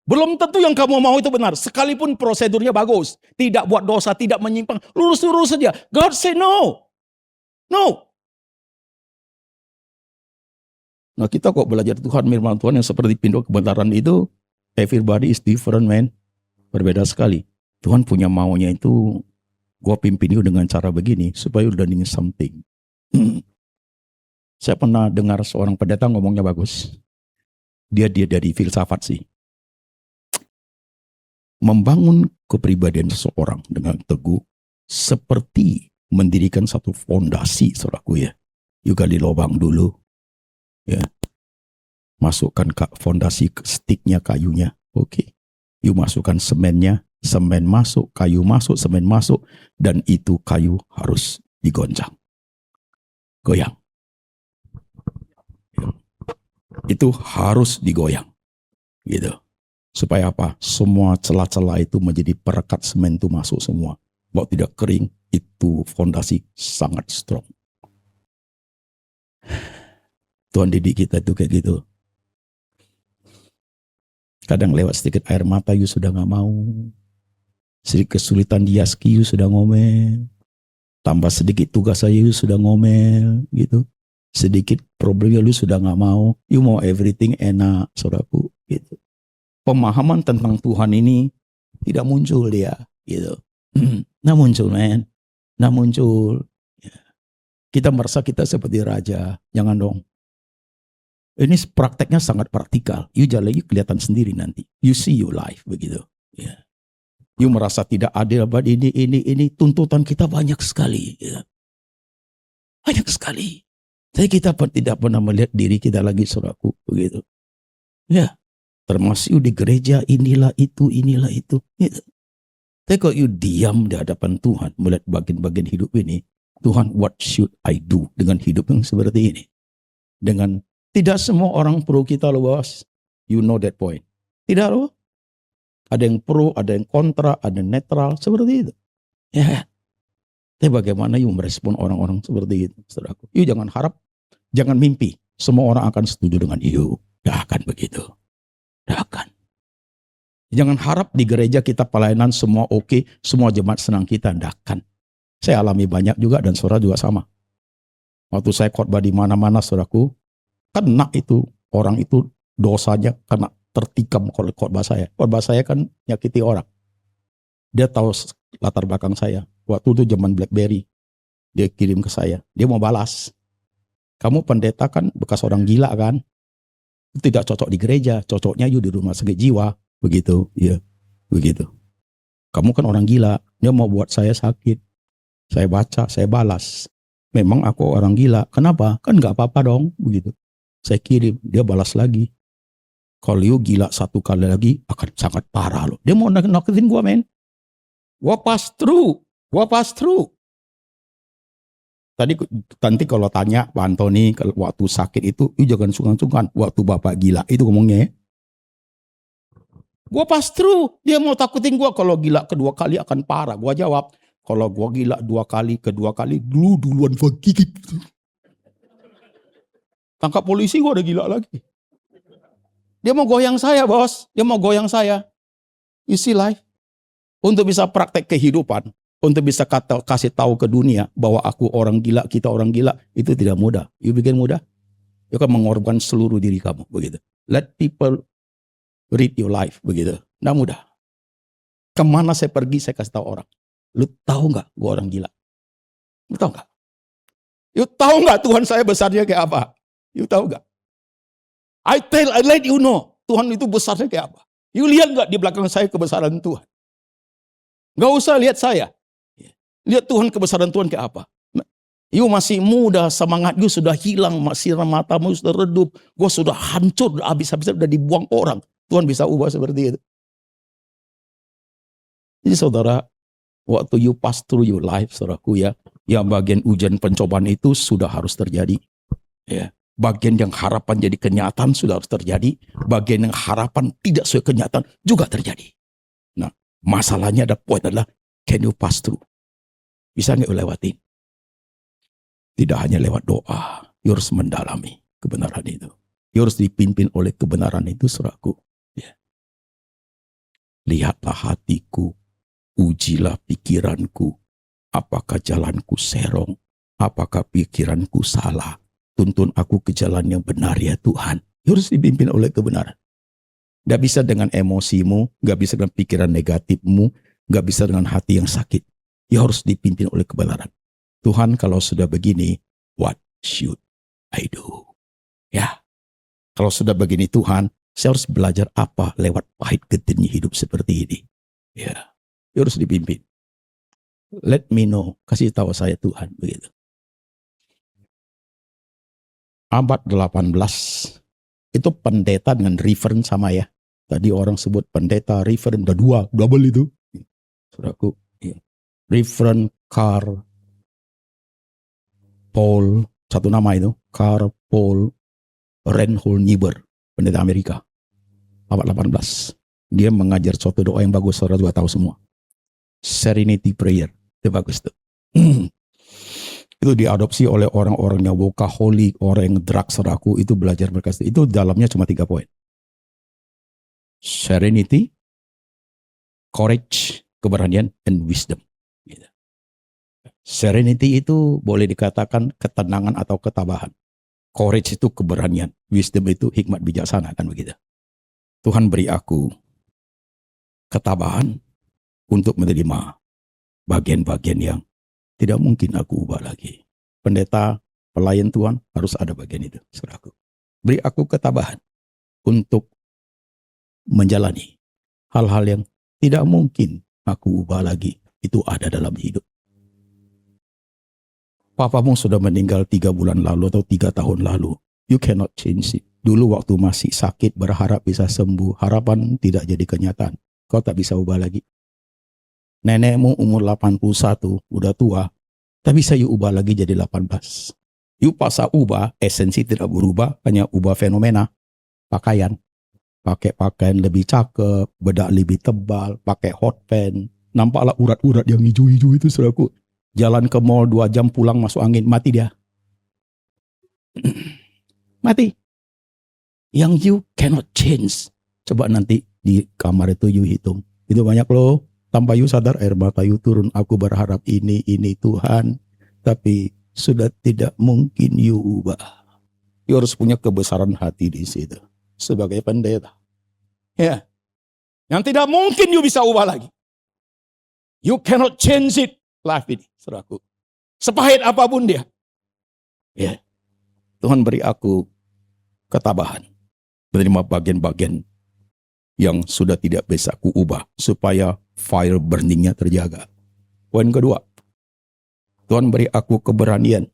Belum tentu yang kamu mau itu benar. Sekalipun prosedurnya bagus. Tidak buat dosa, tidak menyimpang. Lurus-lurus saja. God say no. No. Nah kita kok belajar Tuhan, firman Tuhan yang seperti pintu kebenaran itu, everybody is different, man. Berbeda sekali. Tuhan punya maunya itu, gue pimpin you dengan cara begini, supaya you learning something. Saya pernah dengar seorang pendeta ngomongnya bagus. Dia dari filsafat sih. Membangun kepribadian seseorang dengan teguh, seperti mendirikan satu fondasi, saudaraku ya. You gali lubang dulu. Ya, masukkan fondasi stiknya, kayunya, oke. You masukkan semennya, semen masuk, kayu masuk, semen masuk, dan itu kayu harus digoncang, goyang. Itu harus digoyang, gitu. Supaya apa? Semua celah-celah itu menjadi perekat semen itu masuk semua. Kalau tidak kering, itu fondasi sangat strong. Tuhan didik kita itu kayak gitu. Kadang lewat sedikit air mata you sudah gak mau. Sedikit kesulitan di Yaski you sudah ngomel. Tambah sedikit tugas saya you sudah ngomel gitu. Sedikit problemnya you sudah gak mau. You mau everything enak, saudaraku gitu. Pemahaman tentang Tuhan ini tidak muncul dia gitu. Nah muncul, man. Nah muncul. Kita merasa kita seperti raja. Jangan dong. Ini prakteknya sangat praktikal. You jalan, you kelihatan sendiri nanti. You see your life begitu. Yeah. You merasa tidak adil, but ini tuntutan kita banyak sekali. Yeah. Banyak sekali. Tapi kita tidak pernah melihat diri kita lagi, saudaraku, begitu. Ya, yeah. Termasuk you di gereja inilah itu. Gitu. Tapi kalau you diam di hadapan Tuhan melihat bagian-bagian hidup ini, Tuhan, what should I do dengan hidup yang seperti ini? Dengan tidak semua orang pro kita loh, bos. You know that point. Tidak loh. Ada yang pro, ada yang kontra, ada yang netral, seperti itu. Ya. Tapi bagaimana you merespon orang-orang seperti itu, saudaraku? You jangan harap, jangan mimpi semua orang akan setuju dengan you. Tidak akan begitu. Tidak akan. Jangan harap di gereja kita pelayanan semua oke, semua jemaat senang kita. Tidak akan. Saya alami banyak juga dan saudara juga sama. Waktu saya khotbah di mana-mana, saudaraku, kena itu orang itu dosanya karena tertikam oleh khotbah saya. Khotbah saya kan nyakiti orang. Dia tahu latar belakang saya. Waktu itu zaman BlackBerry. Dia kirim ke saya. Dia mau balas. Kamu pendeta kan bekas orang gila kan? Tidak cocok di gereja. Cocoknya you di rumah sakit jiwa. Begitu. Ya, begitu. Kamu kan orang gila. Dia mau buat saya sakit. Saya baca, saya balas. Memang aku orang gila. Kenapa? Kan gak apa-apa dong. Begitu. Saya kirim, dia balas lagi. Kalau you gila satu kali lagi, akan sangat parah loh. Dia mau nakutin gua, men. Gua pass through. Nanti kalau tanya Pak Antoni, kalau waktu sakit itu, you jangan sungkan-sungkan. Waktu Bapak gila, itu ngomongnya ya. Gua pass through. Dia mau takutin gua kalau gila kedua kali akan parah. Gua jawab, kalau gua gila kedua kali, duluan gua gigit. Tangkap polisi, gue udah gila lagi. Dia mau goyang saya, bos. Dia mau goyang saya. You see life? Untuk bisa praktek kehidupan, untuk bisa kasih tahu ke dunia bahwa aku orang gila, kita orang gila, itu tidak mudah. You bikin mudah? You akan mengorbankan seluruh diri kamu, begitu. Let people read your life, begitu. Nggak mudah. Kemana saya pergi, saya kasih tahu orang. Lu tahu nggak, gue orang gila? Lu tahu nggak? You tahu nggak Tuhan saya besarnya kayak apa? You tahu nggak? I let you know, Tuhan itu besarnya kayak apa. You lihat nggak di belakang saya kebesaran Tuhan? Nggak usah lihat saya. Lihat Tuhan, kebesaran Tuhan kayak apa. You masih muda, semangat you sudah hilang, sinar matamu sudah redup, gue sudah hancur, habis-habisan sudah dibuang orang. Tuhan bisa ubah seperti itu. Jadi saudara, waktu you pass through your life, saudaraku ya, yang bagian ujian pencobaan itu sudah harus terjadi. Ya. Bagian yang harapan jadi kenyataan sudah harus terjadi. Bagian yang harapan tidak sesuai kenyataan juga terjadi. Nah, masalahnya ada poin adalah, can you pass through? Bisa nggak lewatin? Tidak hanya lewat doa, you harus mendalami kebenaran itu. You harus dipimpin oleh kebenaran itu, saudaraku. Ya. Lihatlah hatiku, ujilah pikiranku, apakah jalanku serong, apakah pikiranku salah. Tuntun aku ke jalan yang benar ya Tuhan. You harus dipimpin oleh kebenaran. Gak bisa dengan emosimu, gak bisa dengan pikiran negatifmu, gak bisa dengan hati yang sakit. You harus dipimpin oleh kebenaran. Tuhan, kalau sudah begini, what should I do? Ya, kalau sudah begini Tuhan, saya harus belajar apa lewat pahit getihnya hidup seperti ini. Ya, you harus dipimpin. Let me know, kasih tahu saya Tuhan, begitu. Abad 18, itu pendeta dengan reverend sama ya. Tadi orang sebut pendeta, reverend, udah dua, double itu. Saudaraku, ya. Reverend Carl Paul, satu nama itu, Carl Paul Reinhold Niebuhr, pendeta Amerika, abad 18. Dia mengajar suatu doa yang bagus, saudara juga tahu semua. Serenity Prayer, itu bagus tuh. Itu diadopsi oleh orang-orang yang workaholic, orang yang drugs, saudaraku, itu belajar mereka. Itu dalamnya cuma 3 poin. Serenity, courage, keberanian, and wisdom. Gitu. Serenity itu boleh dikatakan ketenangan atau ketabahan. Courage itu keberanian. Wisdom itu hikmat bijaksana, kan begitu. Tuhan beri aku ketabahan untuk menerima bagian-bagian yang tidak mungkin aku ubah lagi. Pendeta, pelayan Tuhan harus ada bagian itu, saudaraku. Beri aku ketabahan untuk menjalani hal-hal yang tidak mungkin aku ubah lagi. Itu ada dalam hidup. Papamu sudah meninggal 3 bulan lalu atau 3 tahun lalu. You cannot change it. Dulu waktu masih sakit berharap bisa sembuh. Harapan tidak jadi kenyataan. Kau tak bisa ubah lagi. Nenekmu umur 81, udah tua, tak bisa you ubah lagi jadi 18. You paksa ubah, esensi tidak berubah, hanya ubah fenomena. Pakaian. Pakai pakaian lebih cakep, bedak lebih tebal, pakai hot pants. Nampaklah urat-urat yang hijau-hijau itu, saudaraku. Jalan ke mall 2 jam pulang masuk angin, mati dia. Mati. Yang you cannot change. Coba nanti di kamar itu you hitung. Itu banyak loh. Tanpa you sadar air mata you turun. Aku berharap ini Tuhan. Tapi sudah tidak mungkin you ubah. You harus punya kebesaran hati di situ. Sebagai pendeta. Ya. Yang tidak mungkin you bisa ubah lagi. You cannot change it. Life ini, saudaraku. Sepahit apapun dia. Ya. Tuhan beri aku ketabahan. Menerima bagian-bagian yang sudah tidak bisa ku ubah. Supaya fire burningnya terjaga. Poin kedua, Tuhan beri aku keberanian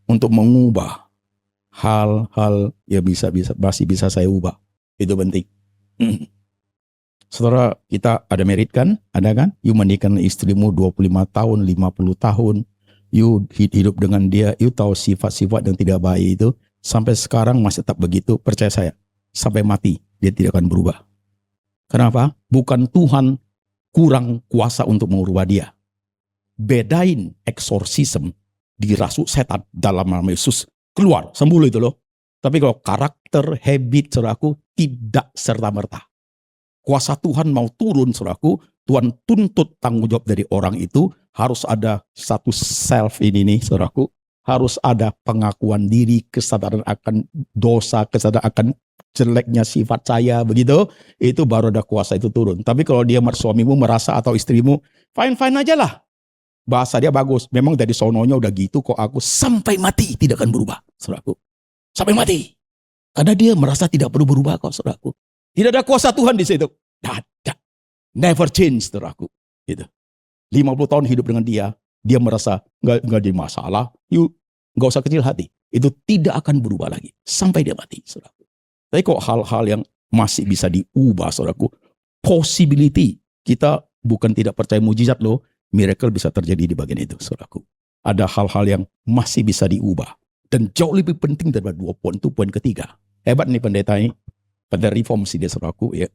untuk mengubah hal-hal yang masih bisa saya ubah. Itu penting. Saudara, kita ada merit kan? Ada kan? You menikah dengan istrimu 25 tahun, 50 tahun. You hidup dengan dia. You tahu sifat-sifat yang tidak baik itu. Sampai sekarang masih tetap begitu. Percaya saya. Sampai mati, dia tidak akan berubah. Kenapa? Bukan Tuhan kurang kuasa untuk mengubah dia. Bedain eksorsisme dirasuk setan dalam nama Yesus. Keluar, sembuh itu loh. Tapi kalau karakter, habit, saudaraku, tidak serta-merta. Kuasa Tuhan mau turun, saudaraku, Tuhan tuntut tanggung jawab dari orang itu, harus ada satu self ini nih, saudaraku, harus ada pengakuan diri, kesadaran akan dosa, kesadaran akan jeleknya sifat saya, begitu, itu baru ada kuasa itu turun. Tapi kalau dia suamimu merasa atau istrimu, fine-fine aja lah. Bahasa dia bagus, memang dari sononya udah gitu kok aku sampai mati tidak akan berubah, saudaraku. Sampai mati. Karena dia merasa tidak perlu berubah kok, saudaraku. Tidak ada kuasa Tuhan di situ. Tidak. Never change, saudaraku. Gitu. 50 tahun hidup dengan dia merasa nggak ada masalah. Nggak usah kecil hati. Itu tidak akan berubah lagi sampai dia mati, saudaraku. Tapi kok hal-hal yang masih bisa diubah, saudaraku, possibility. Kita bukan tidak percaya mujizat loh, miracle bisa terjadi di bagian itu, saudaraku. Ada hal-hal yang masih bisa diubah. Dan jauh lebih penting daripada 2 poin itu poin ketiga. Hebat nih pendeta ini. Pada reformasi dia, saudaraku, ya.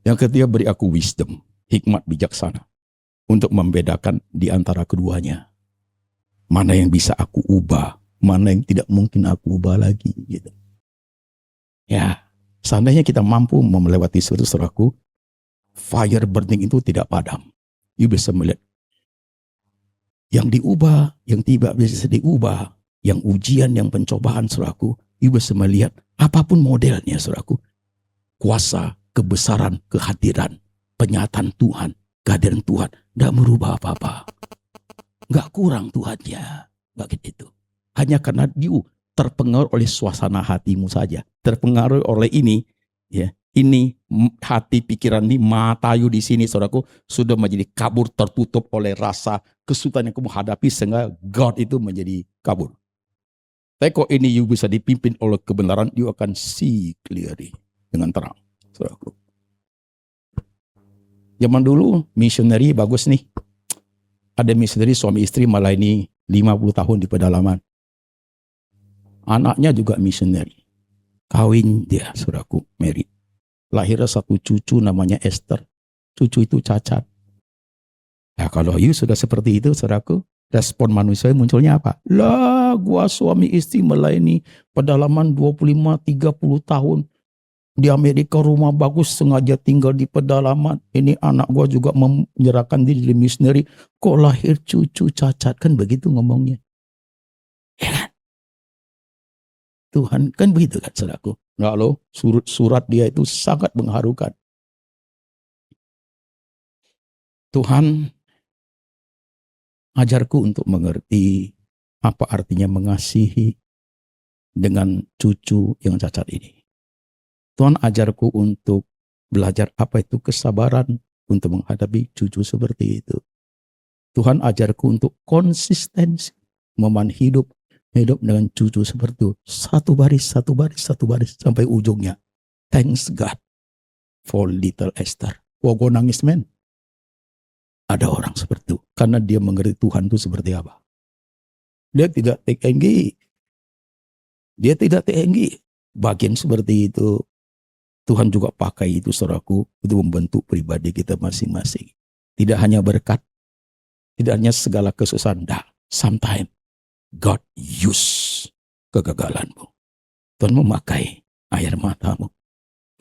Yang ketiga, beri aku wisdom, hikmat bijaksana, untuk membedakan di antara keduanya. Mana yang bisa aku ubah, mana yang tidak mungkin aku ubah lagi, gitu. Ya, seandainya kita mampu melewati sesuatu, saudaraku, fire burning itu tidak padam. You bisa melihat yang diubah, yang tidak bisa diubah, yang ujian, yang pencobaan, saudaraku, you bisa melihat apapun modelnya, saudaraku, kuasa, kebesaran, kehadiran, penyataan Tuhan, kehadiran Tuhan, tidak merubah apa-apa. Nggak kurang Tuhannya, nggak gitu. Hanya karena you terpengaruh oleh suasana hatimu saja, terpengaruh oleh ini, ya. Ini hati pikiran ini, mata you di sini, saudaraku, sudah menjadi kabur, tertutup oleh rasa kesulitan yang kamu hadapi, sehingga God itu menjadi kabur. Tapi kok ini you bisa dipimpin oleh kebenaran, you akan see clearly, dengan terang, saudaraku. Zaman dulu missionary bagus nih. Ada missionary suami istri melayani 50 tahun di pedalaman. Anaknya juga missionary. Kawin dia, saudaraku, married. Lahirnya satu cucu namanya Esther. Cucu itu cacat. Ya kalau you sudah seperti itu, saudaraku, respon manusia munculnya apa? Lah, gua suami istri melayani pedalaman 25-30 tahun. Di Amerika rumah bagus, sengaja tinggal di pedalaman. Ini anak gua juga menyerahkan diri di missionary. Kok lahir cucu cacat? Kan begitu ngomongnya. Ya kan? Tuhan kan begitu kan, saudaraku. Enggak loh, surat dia itu sangat mengharukan. Tuhan ajarku untuk mengerti apa artinya mengasihi dengan cucu yang cacat ini. Tuhan ajarku untuk belajar apa itu kesabaran untuk menghadapi cucu seperti itu. Tuhan ajarku untuk konsistensi memang hidup dengan cucu seperti itu. Satu baris sampai ujungnya. Thanks God for little Esther. Wah, gue nangis, men. Ada orang seperti itu. Karena dia mengerti Tuhan itu seperti apa. Dia tidak TNG. Bagian seperti itu. Tuhan juga pakai itu, saudaraku, untuk membentuk pribadi kita masing-masing. Tidak hanya berkat. Tidak hanya segala kesusahan. Sometimes God use kegagalanmu. Tuhan memakai air matamu.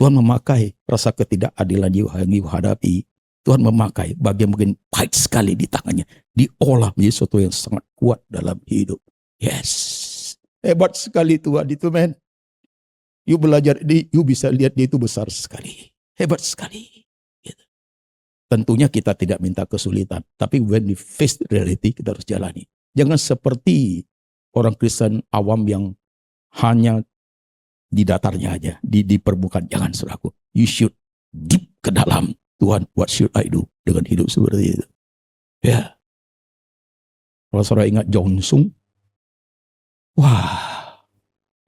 Tuhan memakai rasa ketidakadilan yang you hadapi. Tuhan memakai bagian mungkin pahit sekali di tangannya. Diolah menjadi sesuatu yang sangat kuat dalam hidup. Yes. Hebat sekali Tuhan itu, men. You belajar ini, you bisa lihat dia itu besar sekali. Hebat sekali. Gitu. Tentunya kita tidak minta kesulitan. Tapi when we face reality, kita harus jalani. Jangan seperti orang Kristen awam yang hanya di datarnya aja, di permukaan. Jangan, saudaraku. You should deep ke dalam. Tuhan, what should I do dengan hidup seperti itu? Ya. Kalau saudara ingat Jongsung, wah,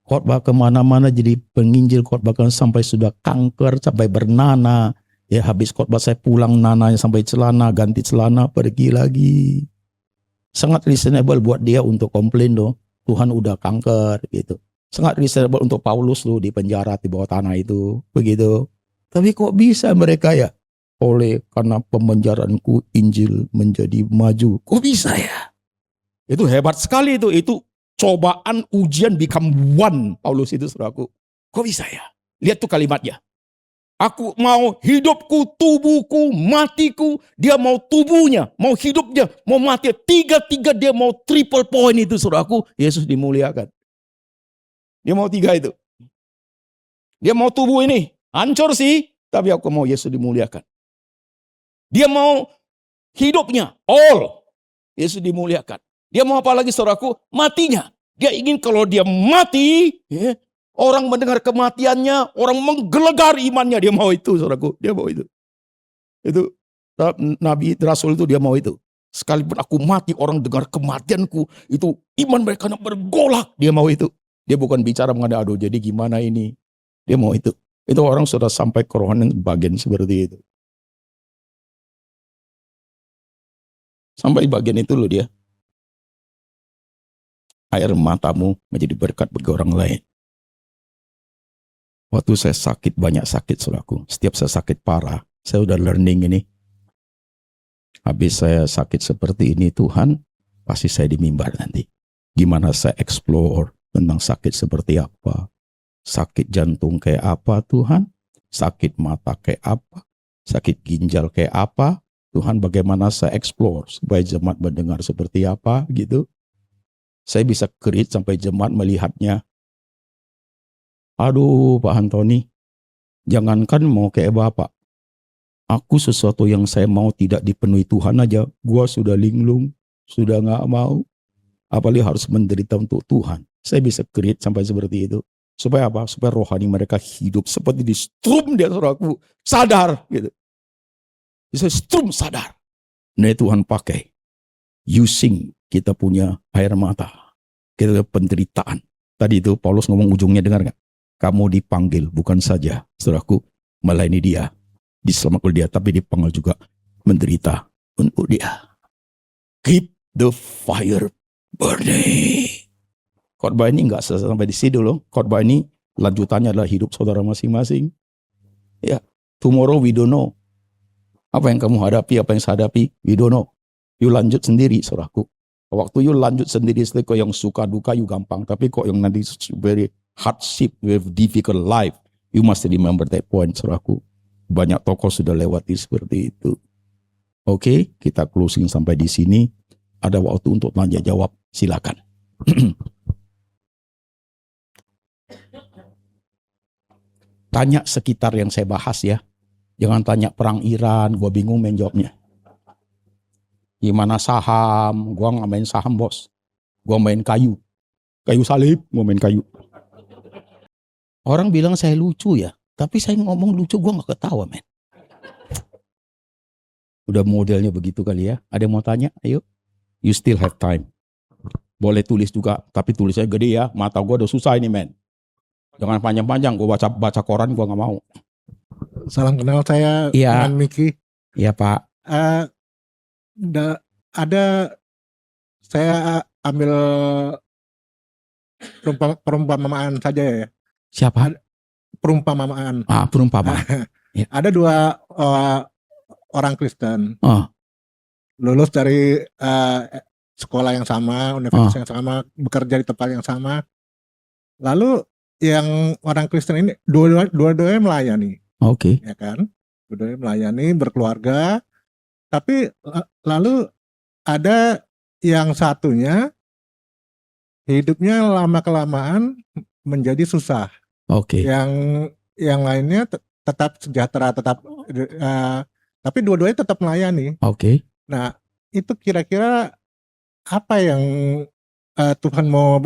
khotbah kemana-mana jadi penginjil, khotbah sampai sudah kanker, sampai bernanah. Ya, habis khotbah saya pulang, nananya sampai celana, ganti celana, pergi lagi. Sangat reasonable buat dia untuk komplain loh. Tuhan udah kanker gitu. Sangat reasonable untuk Paulus loh di penjara di bawah tanah itu. Begitu. Tapi kok bisa mereka ya? Oleh karena pemenjaraanku Injil menjadi maju. Kok bisa ya? Itu hebat sekali itu. Itu cobaan, ujian become one. Paulus itu saudaraku. Kok bisa ya? Lihat tuh kalimatnya. Aku mau hidupku, tubuhku, matiku. Dia mau tubuhnya, mau hidupnya, mau mati. Tiga-tiga dia mau triple point itu saudaraku. Yesus dimuliakan. Dia mau tiga itu. Dia mau tubuh ini. Hancur sih. Tapi aku mau Yesus dimuliakan. Dia mau hidupnya. All. Yesus dimuliakan. Dia mau apa lagi saudaraku? Matinya. Dia ingin kalau dia mati. Orang mendengar kematiannya. Orang menggelegar imannya. Dia mau itu saudaraku. Dia mau itu. Itu Nabi Rasul itu dia mau itu. Sekalipun aku mati, orang dengar kematianku. Itu iman mereka bergolak. Dia mau itu. Dia bukan bicara mengenai aduh jadi gimana ini. Dia mau itu. Itu orang sudah sampai kerohanian bagian seperti itu. Sampai bagian itu loh dia. Air matamu menjadi berkat bagi orang lain. Waktu saya sakit, banyak sakit saudaraku. Setiap saya sakit parah, saya udah learning ini. Habis saya sakit seperti ini, Tuhan, pasti saya di mimbar nanti. Gimana saya explore tentang sakit seperti apa. Sakit jantung kayak apa Tuhan. Sakit mata kayak apa. Sakit ginjal kayak apa. Tuhan bagaimana saya explore supaya jemaat mendengar seperti apa gitu. Saya bisa create sampai jemaat melihatnya. Aduh Pak Antoni, jangankan mau kayak Bapak. Aku sesuatu yang saya mau tidak dipenuhi Tuhan aja. Gua sudah linglung, sudah gak mau. Apalagi harus menderita untuk Tuhan. Saya bisa create sampai seperti itu. Supaya apa? Supaya rohani mereka hidup seperti di strum dia saudaraku. Sadar gitu. Bisa strum sadar. Nah Tuhan pakai. Using kita punya air mata. Kita punya penderitaan. Tadi itu Paulus ngomong ujungnya dengar gak? Kamu dipanggil bukan saja saudaraku melayani dia. Diselamatkan oleh dia. Tapi dipanggil juga menderita untuk dia. Keep the fire burning. Khotbah ini enggak sampai di situ loh. Khotbah ini lanjutannya adalah hidup saudara masing-masing. Ya, tomorrow we don't know. Apa yang kamu hadapi, apa yang saya hadapi, we don't know. You lanjut sendiri, saudaraku. Waktu you lanjut sendiri, kok yang suka duka you gampang. Tapi kok yang nanti very hardship, with difficult life, you must remember that point, saudaraku. Banyak tokoh sudah lewati seperti itu. Oke, kita closing sampai di sini. Ada waktu untuk tanya jawab, silakan. Tanya sekitar yang saya bahas ya. Jangan tanya perang Iran, gua bingung main jawabnya. Gimana saham, gua nggak main saham bos. Gua main kayu. Kayu salib, gua main kayu. Orang bilang saya lucu ya. Tapi saya ngomong lucu, gua nggak ketawa men. Udah modelnya begitu kali ya. Ada yang mau tanya? Ayo. You still have time. Boleh tulis juga, tapi tulisnya gede ya. Mata gua udah susah ini men. Jangan panjang-panjang, gua baca koran gua nggak mau. Salam kenal, saya Iya. dengan Miki. Iya Pak. Ada saya ambil perumpamaan saja ya. Siapa? Perumpamaan. Perumpamaan. Ya. Ada dua orang Kristen lulus dari sekolah yang sama, universitas yang sama, bekerja di tempat yang sama. Lalu yang orang Kristen ini dua-duanya melayani. Oke. Ya kan? Dua-duanya melayani, berkeluarga. Tapi lalu ada yang satunya hidupnya lama-kelamaan menjadi susah. Oke. Yang lainnya tetap sejahtera, tapi dua-duanya tetap melayani. Oke. Nah, itu kira-kira apa yang Tuhan mau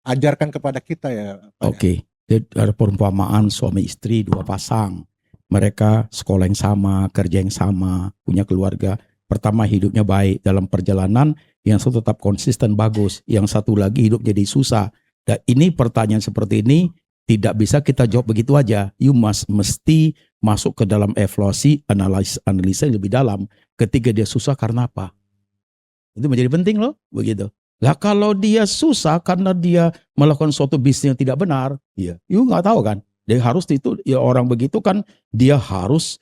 ajarkan kepada kita ya? Oke. Ada perumpamaan suami istri, dua pasang. Mereka sekolah yang sama, kerja yang sama, punya keluarga. Pertama hidupnya baik dalam perjalanan, yang satu tetap konsisten bagus, yang satu lagi hidup jadi susah. Dan ini pertanyaan seperti ini tidak bisa kita jawab begitu aja. You mesti masuk ke dalam evaluasi, analisa yang lebih dalam. Ketika dia susah karena apa? Itu menjadi penting loh, begitu. Lah kalau dia susah karena dia melakukan suatu bisnis yang tidak benar, ya, you nggak tahu kan? Dia harus itu, ya orang begitu kan, dia harus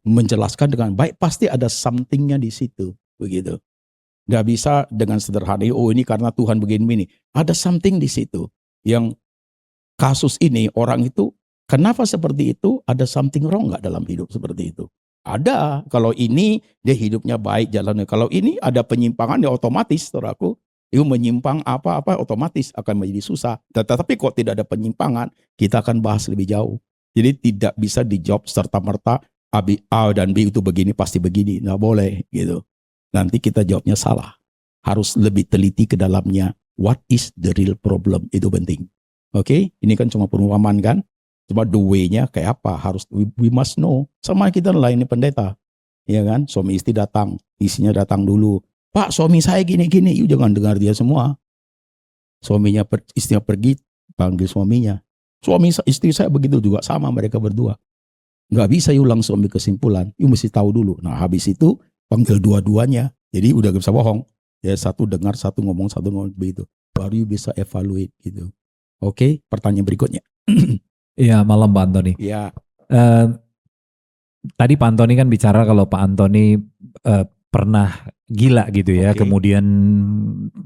menjelaskan dengan baik. Pasti ada somethingnya di situ, begitu. Nggak bisa dengan sederhana, oh ini karena Tuhan begini-begini. Ada something di situ yang kasus ini orang itu kenapa seperti itu? Ada something wrong nggak dalam hidup seperti itu? Ada. Kalau ini dia hidupnya baik jalannya. Kalau ini ada penyimpangan ya otomatis, saudaraku. Itu menyimpang apa-apa otomatis akan menjadi susah. Tetapi kok tidak ada penyimpangan, kita akan bahas lebih jauh. Jadi tidak bisa dijawab serta-merta A dan B itu begini pasti begini. Nggak boleh gitu. Nanti kita jawabnya salah. Harus lebih teliti ke dalamnya. What is the real problem? Itu penting. Oke, ini kan cuma perumpamaan kan? Cuma the way-nya kayak apa? Harus we must know. Sama kita lainnya pendeta. Ya kan? Suami istri datang, istrinya datang dulu. Pak, suami saya gini-gini. You jangan dengar dia semua. Istrinya pergi, panggil suaminya. Suami istri saya begitu juga sama mereka berdua. Nggak bisa you langsung ambil kesimpulan. You mesti tahu dulu. Nah, habis itu panggil dua-duanya. Jadi udah gak bisa bohong. Ya satu dengar, satu ngomong begitu. Baru you bisa evaluate gitu. Oke, pertanyaan berikutnya. Iya, malam Pak Antoni. Iya. Tadi Pak Antoni kan bicara kalau Pak Antoni pernah gila gitu ya, kemudian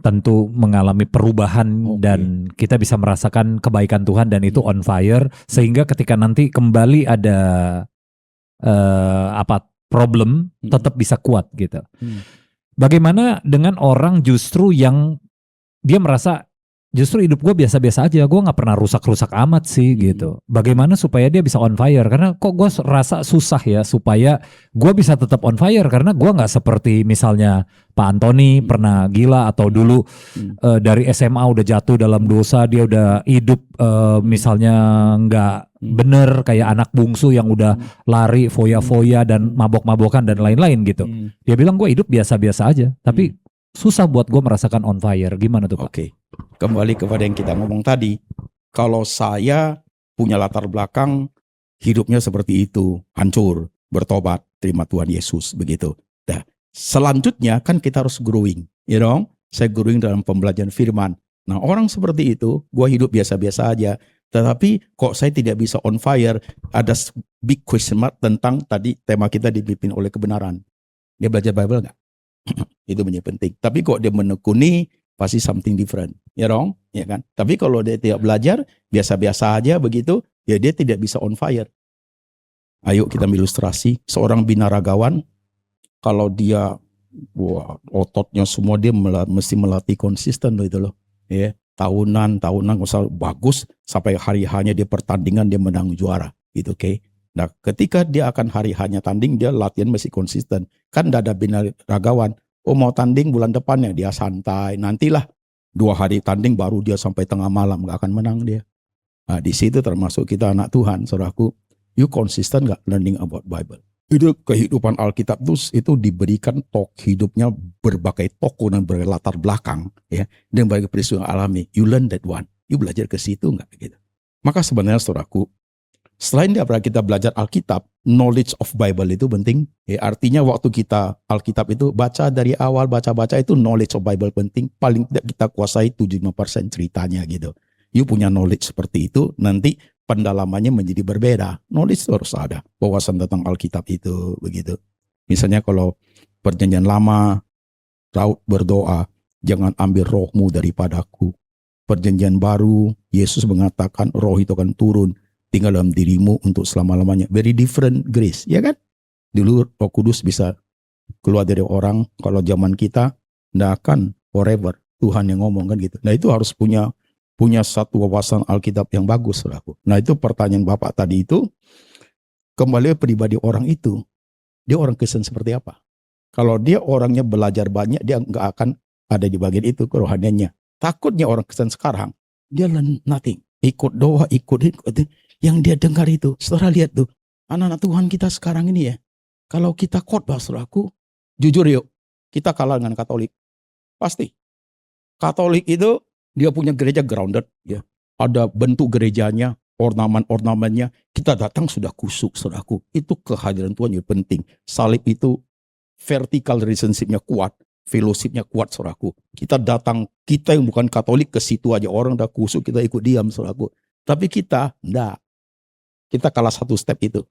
tentu mengalami perubahan dan kita bisa merasakan kebaikan Tuhan dan itu on fire sehingga ketika nanti kembali ada problem tetap bisa kuat gitu. Bagaimana dengan orang justru yang dia merasa justru hidup gue biasa-biasa aja, gue gak pernah rusak-rusak amat sih gitu. Bagaimana supaya dia bisa on fire? Karena kok gue rasa susah ya supaya gue bisa tetap on fire. Karena gue gak seperti misalnya Pak Antoni pernah gila atau dulu dari SMA udah jatuh dalam dosa, dia udah hidup misalnya gak bener kayak anak bungsu yang udah lari foya-foya dan mabok-mabokan dan lain-lain gitu. Dia bilang gue hidup biasa-biasa aja, tapi susah buat gue merasakan on fire. Gimana tuh Pak? Oke. Kembali kepada yang kita ngomong tadi. Kalau saya punya latar belakang hidupnya seperti itu, hancur, bertobat, terima Tuhan Yesus, begitu. Nah, selanjutnya kan kita harus growing, you know? Saya growing dalam pembelajaran firman. Nah, orang seperti itu, gue hidup biasa-biasa aja. Tetapi kok saya tidak bisa on fire, ada big question mark tentang tadi tema kita dipimpin oleh kebenaran. Dia belajar Bible nggak? Itu menjadi penting. Tapi kok dia menekuni, pasti something different, ya dong, ya kan? Tapi kalau dia tidak belajar, biasa-biasa aja begitu, ya dia tidak bisa on fire. Ayo kita ilustrasi, seorang binaragawan, kalau dia ototnya semua dia mesti melatih konsisten loh itu loh, ya tahunan, misal bagus sampai hari hanya dia pertandingan dia menang juara, gitu, oke? Nah, ketika dia akan hari hanya tanding, dia latihan masih konsisten. Kan tidak ada binaragawan. Oh mau tanding bulan depannya dia santai, nantilah 2 hari tanding baru dia sampai tengah malam gak akan menang dia. Nah, di situ termasuk kita anak Tuhan, saudaraku. You konsisten gak learning about Bible? Itu kehidupan Alkitab itu diberikan hidupnya berbagai tokoh dan berlatar belakang, ya, dan berbagai peristiwa alami. You learn that one. You belajar ke situ gak gitu? Maka sebenarnya saudaraku, selain kita belajar Alkitab, knowledge of Bible itu penting. Ya, artinya waktu kita Alkitab itu baca dari awal, baca-baca itu knowledge of Bible penting. Paling tidak kita kuasai 75% ceritanya gitu. You punya knowledge seperti itu, nanti pendalamannya menjadi berbeda. Knowledge itu harus ada, wawasan tentang Alkitab itu begitu. Misalnya kalau perjanjian lama, Daud berdoa, jangan ambil rohmu daripadaku. Perjanjian baru, Yesus mengatakan roh itu akan turun, tinggal dalam dirimu untuk selama-lamanya. Very different grace, ya kan? Dulu Roh Kudus bisa keluar dari orang, kalau zaman kita tidak akan forever. Tuhan yang ngomong kan gitu. Nah itu harus punya satu wawasan Alkitab yang bagus, saudaraku. Nah itu pertanyaan Bapak tadi itu, kembali pribadi orang itu, dia orang Kristen seperti apa? Kalau dia orangnya belajar banyak, dia nggak akan ada di bagian itu kerohaniannya. Takutnya orang Kristen sekarang, dia learn nothing. Ikut doa, ikut yang dia dengar itu. Saudara lihat tuh, anak-anak Tuhan kita sekarang ini ya. Kalau kita khotbah, saudaraku, jujur yuk, kita kalah dengan Katolik. Pasti. Katolik itu dia punya gereja grounded, ya. Ada bentuk gerejanya, ornamen-ornamennya. Kita datang sudah kusuk, saudaraku. Itu kehadiran Tuhan yang penting. Salib itu vertical relationship-nya kuat, fellowship-nya kuat, saudaraku. Kita datang, kita yang bukan Katolik ke situ aja, orang udah kusuk, kita ikut diam, saudaraku. Tapi kita enggak. Kita kalah satu step itu.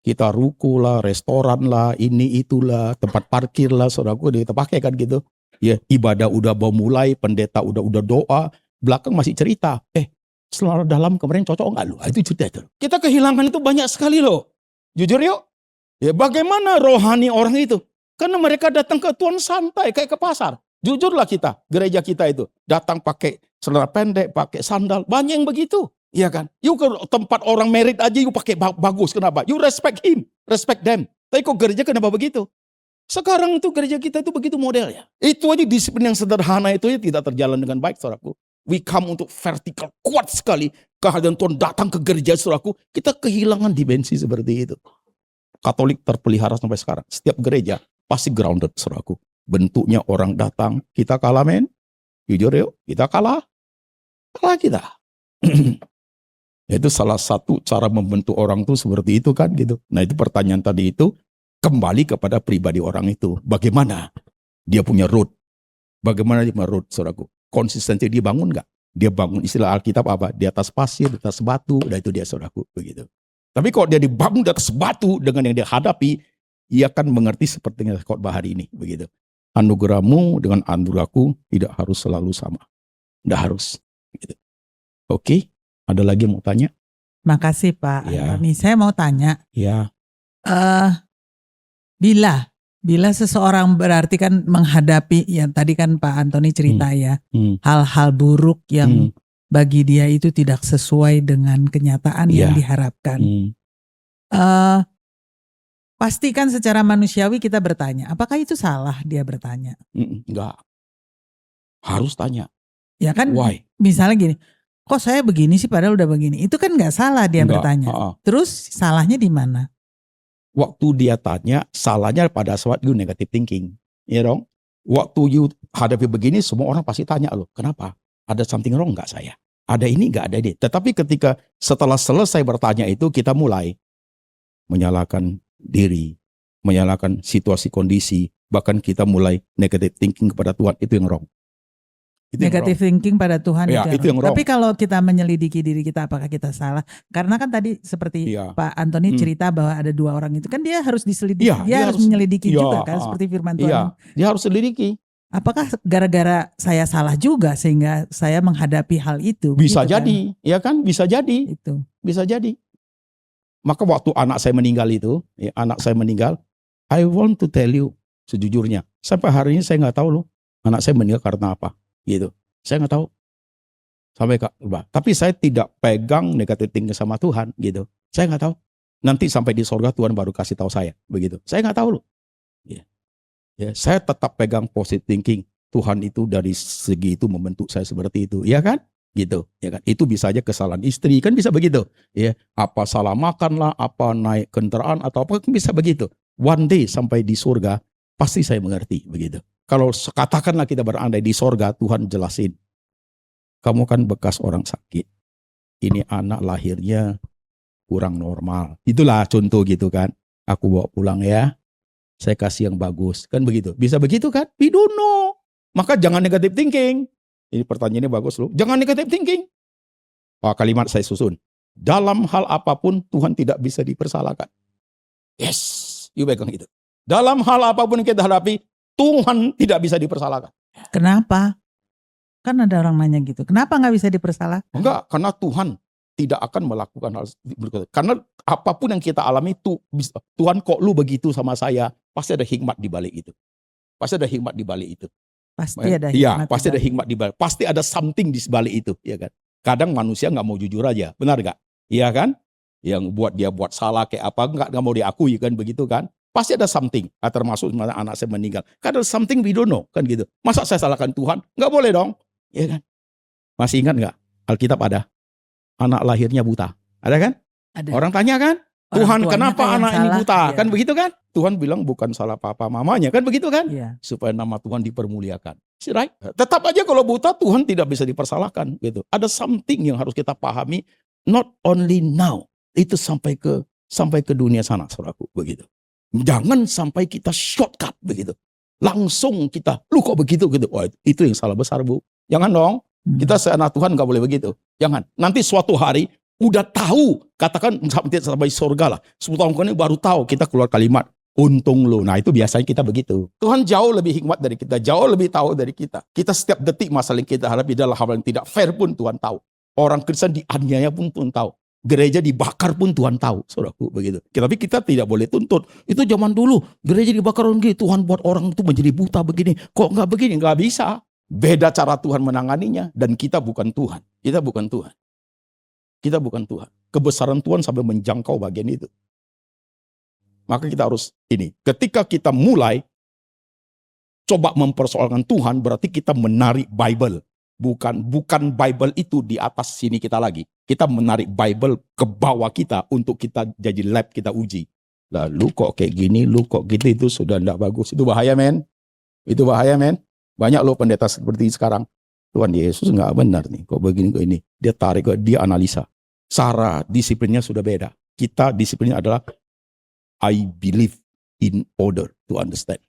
Kita ruku lah, restoran lah, ini itulah, tempat parkir lah, saudaraku, kita pakai kan gitu. Ya, ibadah udah mau mulai, pendeta udah doa, belakang masih cerita. Selera dalam kemarin cocok enggak lu? Itu cerita itu. Kita kehilangan itu banyak sekali loh. Jujur yuk. Ya, bagaimana rohani orang itu? Karena mereka datang ke Tuhan santai kayak ke pasar. Jujurlah kita, gereja kita itu datang pakai celana pendek, pakai sandal, banyak yang begitu. Iya kan? You ke tempat orang merit aja you pakai bagus. Kenapa? You respect him, respect them. Tapi kok gereja kenapa begitu? Sekarang itu gereja kita itu begitu modelnya. Itu aja disiplin yang sederhana itu ya tidak terjalan dengan baik, saudaraku. We come untuk vertikal kuat sekali. Kehadiran Tuhan datang ke gereja, saudaraku. Kita kehilangan dimensi seperti itu. Katolik terpelihara sampai sekarang. Setiap gereja pasti grounded, saudaraku. Bentuknya orang datang, kita kalah men. Jujur yuk, kita kalah. Kalah kita. Itu salah satu cara membentuk orang tuh seperti itu kan gitu. Nah itu pertanyaan tadi itu kembali kepada pribadi orang itu. Bagaimana dia punya root? Bagaimana dia punya root, saudaraku? Konsistensi dia bangun nggak? Dia bangun istilah Alkitab apa? Di atas pasir, di atas batu. Nah itu dia, saudaraku, begitu. Tapi kalau dia dibangun di atas batu dengan yang dia hadapi, ia akan mengerti seperti yang khotbah hari ini, begitu. Anugerahmu dengan anugerahku tidak harus selalu sama. Tidak harus. Gitu. Oke, ada lagi yang mau tanya? Makasih Pak Ya. Antoni. Saya mau tanya, Ya. bila seseorang berarti kan menghadapi, yang tadi kan Pak Antoni cerita ya, hal-hal buruk yang bagi dia itu tidak sesuai dengan kenyataan yang diharapkan. Pastikan secara manusiawi kita bertanya, apakah itu salah dia bertanya? Enggak. Harus tanya. Ya kan, Why? misalnya gini, kok saya begini sih padahal udah begini. Itu kan nggak salah dia bertanya. Terus salahnya di mana? Waktu dia tanya, salahnya pada saat you negative thinking. Ya dong? Waktu you hadapi begini, semua orang pasti tanya loh, kenapa? Ada something wrong nggak saya? Ada ini nggak? Ada ini. Tetapi ketika setelah selesai bertanya itu, kita mulai menyalahkan diri, menyalahkan situasi kondisi, bahkan kita mulai negative thinking kepada Tuhan, itu yang wrong. Negative thinking pada Tuhan Ya, itu yang wrong. Tapi kalau kita menyelidiki diri kita, apakah kita salah? Karena kan tadi seperti Pak Antoni cerita bahwa ada dua orang itu kan dia harus diselidiki, dia harus menyelidiki juga kan, seperti firman Tuhan. Dia harus selidiki. Apakah gara-gara saya salah juga sehingga saya menghadapi hal itu? Bisa gitu jadi, kan? Ya kan? Bisa jadi. Itu. Bisa jadi. Maka waktu anak saya meninggal itu, I want to tell you sejujurnya, sampai hari ini saya nggak tahu loh, anak saya meninggal karena apa. Gitu, saya nggak tahu sampai tapi saya tidak pegang negatif thinking sama Tuhan gitu, saya nggak tahu. Nanti sampai di sorga Tuhan baru kasih tahu saya begitu, saya nggak tahu loh. Saya tetap pegang positive thinking. Tuhan itu dari segi itu membentuk saya seperti itu, ya kan? Gitu, ya kan? Itu bisa aja kesalahan istri kan bisa begitu, ya. Apa salah makan lah, apa naik kendaraan atau apa bisa begitu. One day sampai di surga pasti saya mengerti begitu. Kalau katakanlah kita berandai di sorga, Tuhan jelasin. Kamu kan bekas orang sakit. Ini anak lahirnya kurang normal. Itulah contoh gitu kan. Aku bawa pulang ya. Saya kasih yang bagus. Kan begitu. Bisa begitu kan? We don't know. Maka jangan negative thinking. Ini pertanyaannya bagus loh. Jangan negative thinking. Kalimat saya susun. Dalam hal apapun Tuhan tidak bisa dipersalahkan. Yes. You pegang itu. Dalam hal apapun yang kita hadapi, Tuhan tidak bisa dipersalahkan. Kenapa? Kan ada orang nanya gitu. Kenapa nggak bisa dipersalahkan? Enggak, karena Tuhan tidak akan melakukan hal itu. Karena apapun yang kita alami itu, Tuhan kok lu begitu sama saya, pasti ada hikmat di balik itu. Pasti ada hikmat di balik itu. Pasti ada hikmat. Iya, pasti ada hikmat di balik. Pasti ada something di balik itu, ya kan? Kadang manusia nggak mau jujur aja, benar nggak? Iya kan? Yang buat dia buat salah kayak apa nggak mau diakui kan begitu kan? Pasti ada something, termasuk anak saya meninggal. Karena something we don't know, kan gitu. Masa saya salahkan Tuhan? Nggak boleh dong, ya kan? Masih ingat nggak? Alkitab ada anak lahirnya buta, ada kan? Ada. Orang tanya kan, Tuhan kenapa anak ini buta? Kan begitu kan? Tuhan bilang bukan salah papa mamanya, kan begitu kan? Supaya nama Tuhan dipermuliakan. Right? Tetap aja kalau buta Tuhan tidak bisa dipersalahkan, gitu. Ada something yang harus kita pahami, not only now, itu sampai ke dunia sana, saudaraku, begitu. Jangan sampai kita shortcut begitu. Langsung kita, lu kok begitu gitu. Wah, itu yang salah besar, Bu. Jangan dong. Kita seanak Tuhan gak boleh begitu. Jangan. Nanti suatu hari udah tahu, katakan sampai surga lah. 10 tahun kemudian baru tahu kita keluar kalimat, Untung lu. Nah itu biasanya kita begitu. Tuhan jauh lebih hikmat dari kita, jauh lebih tahu dari kita. Kita setiap detik masalah yang kita hadapi adalah hal yang tidak fair pun Tuhan tahu. Orang Kristen dianiaya pun Tuhan tahu. Gereja dibakar pun Tuhan tahu, saudaraku, begitu. Tapi kita tidak boleh tuntut. Itu zaman dulu, gereja dibakar orang gini, Tuhan buat orang itu menjadi buta begini. Kok nggak begini? Nggak bisa. Beda cara Tuhan menanganinya, dan kita bukan Tuhan. Kita bukan Tuhan. Kita bukan Tuhan. Kebesaran Tuhan sampai menjangkau bagian itu. Maka kita harus ini. Ketika kita mulai coba mempersoalkan Tuhan, berarti kita menarik Bible. Bukan Bible itu di atas sini kita lagi. Kita menarik Bible ke bawah kita untuk kita jadi lab, kita uji. Lalu kok kayak gini, lu kok gitu, itu sudah tidak bagus. Itu bahaya, men. Itu bahaya, men. Banyak loh pendeta seperti sekarang. Tuhan Yesus nggak benar nih, kok begini, kok ini. Dia tarik, dia analisa. Cara disiplinnya sudah beda. Kita disiplinnya adalah I believe in order to understand.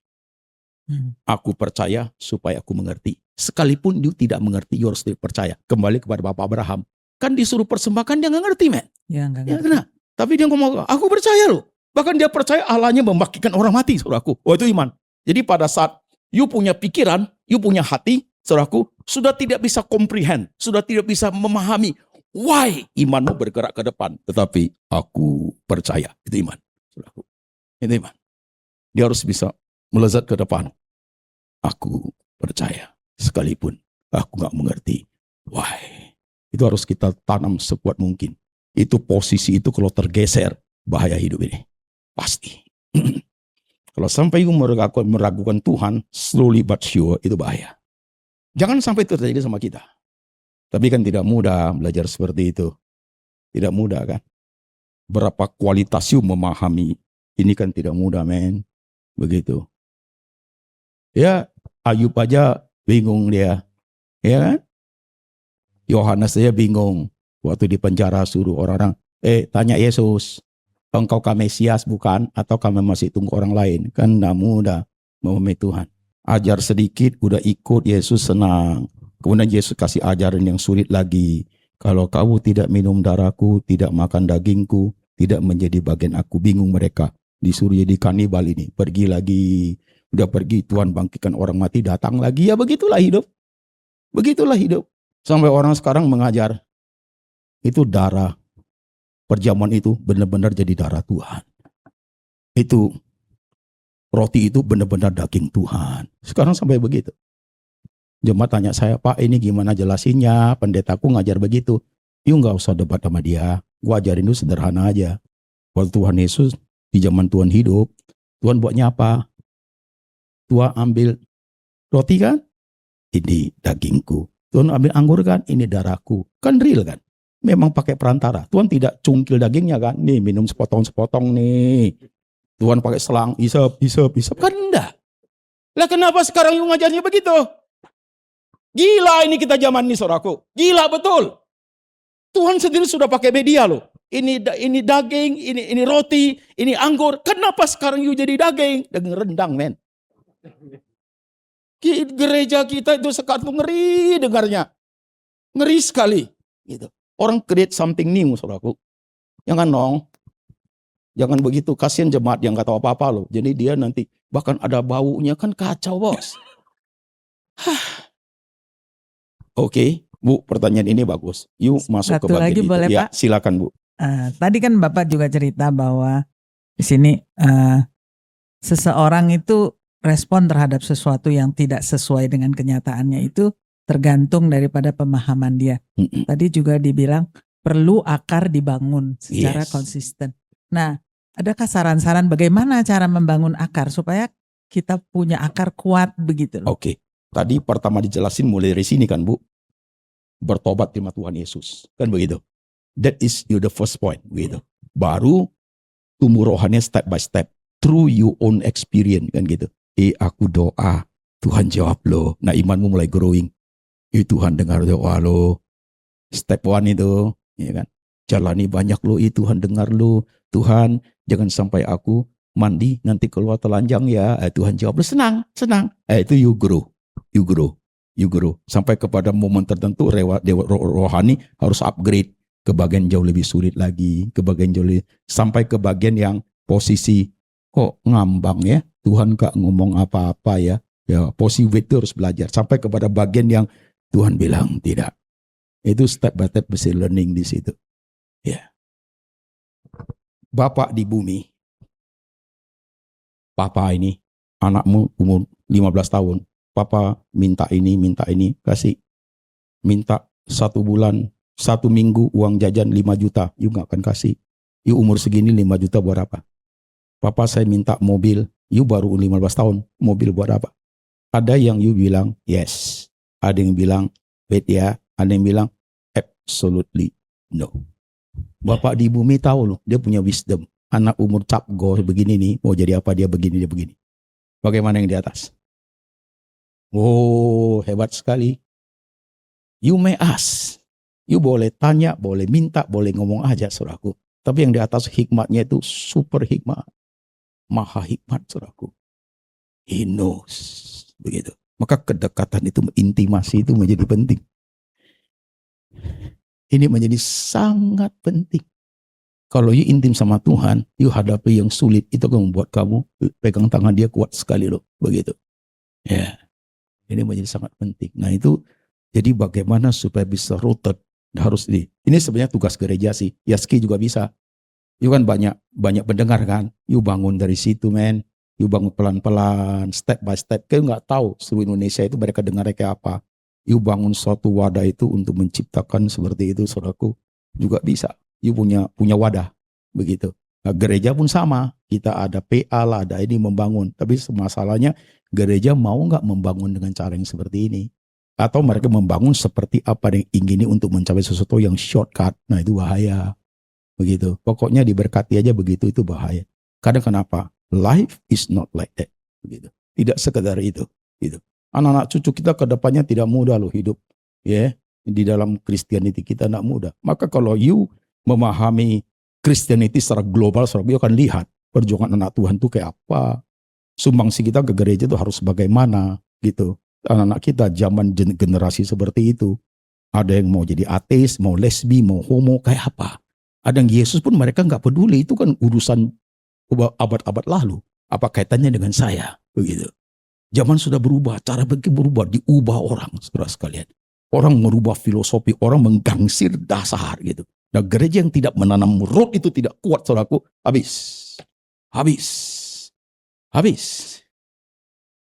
Aku percaya supaya aku mengerti. Sekalipun you tidak mengerti, you harus percaya. Kembali kepada Bapak Abraham. Kan disuruh persembahkan, dia nggak ngerti, men. Ya, nggak Ya, ngerti. kena. Tapi dia ngomong, aku percaya loh. Bahkan dia percaya Allahnya membangkitkan orang mati, saudaraku. Oh, itu iman. Jadi pada saat you punya pikiran, you punya hati, saudaraku, sudah tidak bisa comprehend, sudah tidak bisa memahami why imanmu bergerak ke depan. Tetapi aku percaya, itu iman, saudaraku. Itu iman. Dia harus bisa melezat ke depan. Aku percaya, sekalipun aku gak mengerti why. Itu harus kita tanam sekuat mungkin. Itu posisi itu kalau tergeser, bahaya hidup ini. Pasti. Kalau sampai meragukan Tuhan, slowly but sure, itu bahaya. Jangan sampai itu terjadi sama kita. Tapi kan tidak mudah belajar seperti itu. Tidak mudah kan. Berapa kualitas you memahami, ini kan tidak mudah, men. Begitu. Ya, Ayub aja bingung dia. Ya kan? Yohanes saja bingung. Waktu di penjara suruh orang-orang, tanya Yesus, engkau Mesias bukan? Atau kami masih tunggu orang lain? Kan tidak mudah memahami Tuhan. Ajar sedikit, udah ikut Yesus senang. Kemudian Yesus kasih ajaran yang sulit lagi. Kalau kamu tidak minum darahku, tidak makan dagingku, tidak menjadi bagian aku. Bingung mereka. Disuruh jadi kanibal ini. Pergi lagi. Udah pergi, Tuhan bangkitkan orang mati, datang lagi. Ya begitulah hidup. Begitulah hidup. Sampai orang sekarang mengajar. Itu darah. Perjamuan itu benar-benar jadi darah Tuhan. Itu roti itu benar-benar daging Tuhan. Sekarang sampai begitu. Jemaat tanya saya, Pak ini gimana jelasinnya? Pendetaku ngajar begitu. You gak usah debat sama dia. Gua ajarin itu sederhana aja. Waktu Tuhan Yesus di zaman Tuhan hidup, Tuhan buatnya apa? Tuhan ambil roti kan? Ini dagingku. Tuhan ambil anggur kan? Ini darahku. Kan real kan? Memang pakai perantara. Tuhan tidak cungkil dagingnya kan? Nih minum sepotong-sepotong nih. Tuhan pakai selang, isap. Kan enggak. Lah kenapa sekarang you ngajarnya begitu? Gila ini kita zaman ini, saudaraku. Gila betul. Tuhan sendiri sudah pakai media loh. Ini daging, ini roti, ini anggur. Kenapa sekarang you jadi daging? Daging rendang, men. Gereja kita itu sekarang tuh ngeri dengarnya. Ngeri sekali. Gitu. Orang create something new, saudaraku. Jangan dong. Jangan begitu. Kasihan jemaat yang gak tahu apa-apa loh. Jadi dia nanti bahkan ada baunya, kan kacau, bos. Oke, Bu, pertanyaan ini bagus. Yuk masuk Satu ke bagian lagi itu. boleh, Ya, Pak? silakan, Bu. Tadi kan Bapak juga cerita bahwa di sini seseorang itu respon terhadap sesuatu yang tidak sesuai dengan kenyataannya itu tergantung daripada pemahaman dia. Tadi juga dibilang perlu akar dibangun secara konsisten. Nah, adakah saran-saran bagaimana cara membangun akar supaya kita punya akar kuat begitu loh? Oke. Tadi pertama dijelasin mulai dari sini kan, Bu. Bertobat terima Tuhan Yesus. Kan begitu. That is the first point. Begitu. Baru tumbuh rohani step by step. Through your own experience. Kan gitu. Aku doa. Tuhan jawab lo. Nah imanmu mulai growing. Tuhan dengar doa lo. Step one itu. Ya kan. Jalani banyak lo. Tuhan dengar lo. Tuhan jangan sampai aku mandi nanti keluar telanjang ya. Tuhan jawab lo. Senang. Itu you grow. You grow. Sampai kepada momen tertentu rohani harus upgrade ke bagian jauh lebih sulit lagi, ke bagian jauh lebih, sampai ke bagian yang posisi kok ngambang ya, Tuhan gak ngomong apa-apa ya. Ya, positif itu harus belajar sampai kepada bagian yang Tuhan bilang tidak. Itu step by step mesti learning di situ. Ya. Bapak di bumi, papa ini, anakmu umur 15 tahun, papa minta ini, kasih. Minta 1 bulan, 1 minggu uang jajan 5 juta, you gak akan kasih. You umur segini 5 juta buat apa? Papa saya minta mobil, you baru 15 tahun, mobil buat apa? Ada yang you bilang yes, ada yang bilang wait ya, ada yang bilang absolutely no. Bapak di bumi tahu loh, dia punya wisdom. Anak umur capgo begini nih, mau jadi apa dia begini. Bagaimana yang di atas? Oh, hebat sekali. You may ask, you boleh tanya, boleh minta, boleh ngomong aja saudaraku. Tapi yang di atas hikmatnya itu super hikmat, maha hikmat saudaraku. He knows. Begitu. Maka kedekatan itu, intimasi itu menjadi penting. Ini menjadi sangat penting. Kalau you intim sama Tuhan, you hadapi yang sulit, itu akan membuat kamu pegang tangan dia kuat sekali loh. Begitu. Ya. Ini menjadi sangat penting. Nah itu, jadi bagaimana supaya bisa rooted, harus ini sebenarnya tugas gereja sih. Yaski juga bisa. You kan banyak pendengar kan. You bangun dari situ men. You bangun pelan-pelan, step by step. Kayak nggak tahu seluruh Indonesia itu mereka dengar kayak apa. You bangun suatu wadah itu untuk menciptakan seperti itu, saudaraku. Juga bisa. You punya wadah, begitu. Nah, gereja pun sama. Kita ada PA lah, ada ini membangun. Tapi masalahnya gereja mau nggak membangun dengan cara yang seperti ini? Atau mereka membangun seperti apa yang ingini untuk mencapai sesuatu yang shortcut. Nah itu bahaya. Begitu. Pokoknya diberkati aja begitu, itu bahaya. Kadang kenapa? Life is not like that. Begitu. Tidak sekedar itu. Gitu. Anak-anak cucu kita ke depannya tidak mudah loh hidup. Ya, di dalam Christianity kita tidak mudah. Maka kalau you memahami Christianity secara global, you akan lihat perjuangan anak Tuhan itu kayak apa. Sumbangsi kita ke gereja itu harus bagaimana gitu. Anak-anak kita zaman generasi seperti itu. Ada yang mau jadi ateis, mau lesbi, mau homo, kayak apa. Ada yang Yesus pun mereka nggak peduli. Itu kan urusan abad-abad lalu. Apa kaitannya dengan saya? Begitu. Zaman sudah berubah, cara berpikir berubah, diubah orang, saudara sekalian. Orang merubah filosofi, orang menggangsir dasar gitu. Nah gereja yang tidak menanam root itu tidak kuat, saudaraku, habis.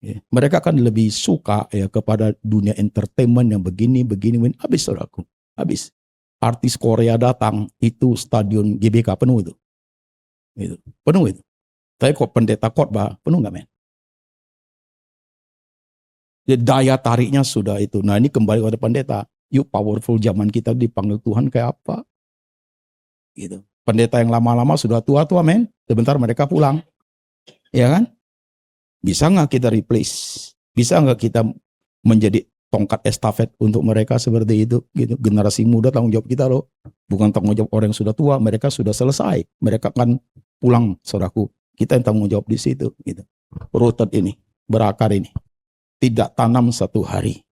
Ya, mereka akan lebih suka ya kepada dunia entertainment yang begini, habis saudaraku, habis. Artis Korea datang, itu stadion GBK penuh itu. Penuh itu. Tapi kok pendeta khotbah penuh nggak men? Jadi daya tariknya sudah itu. Nah ini kembali kepada pendeta. Yuk powerful zaman kita dipanggil Tuhan kayak apa? Gitu. Pendeta yang lama-lama sudah tua-tua men. Sebentar mereka pulang. Ya kan? Bisa nggak kita replace? Bisa nggak kita menjadi tongkat estafet untuk mereka seperti itu? Gitu. Generasi muda tanggung jawab kita loh. Bukan tanggung jawab orang yang sudah tua. Mereka sudah selesai. Mereka akan pulang, saudaraku. Kita yang tanggung jawab di situ. Gitu. Rooted ini, berakar ini. Tidak tanam satu hari.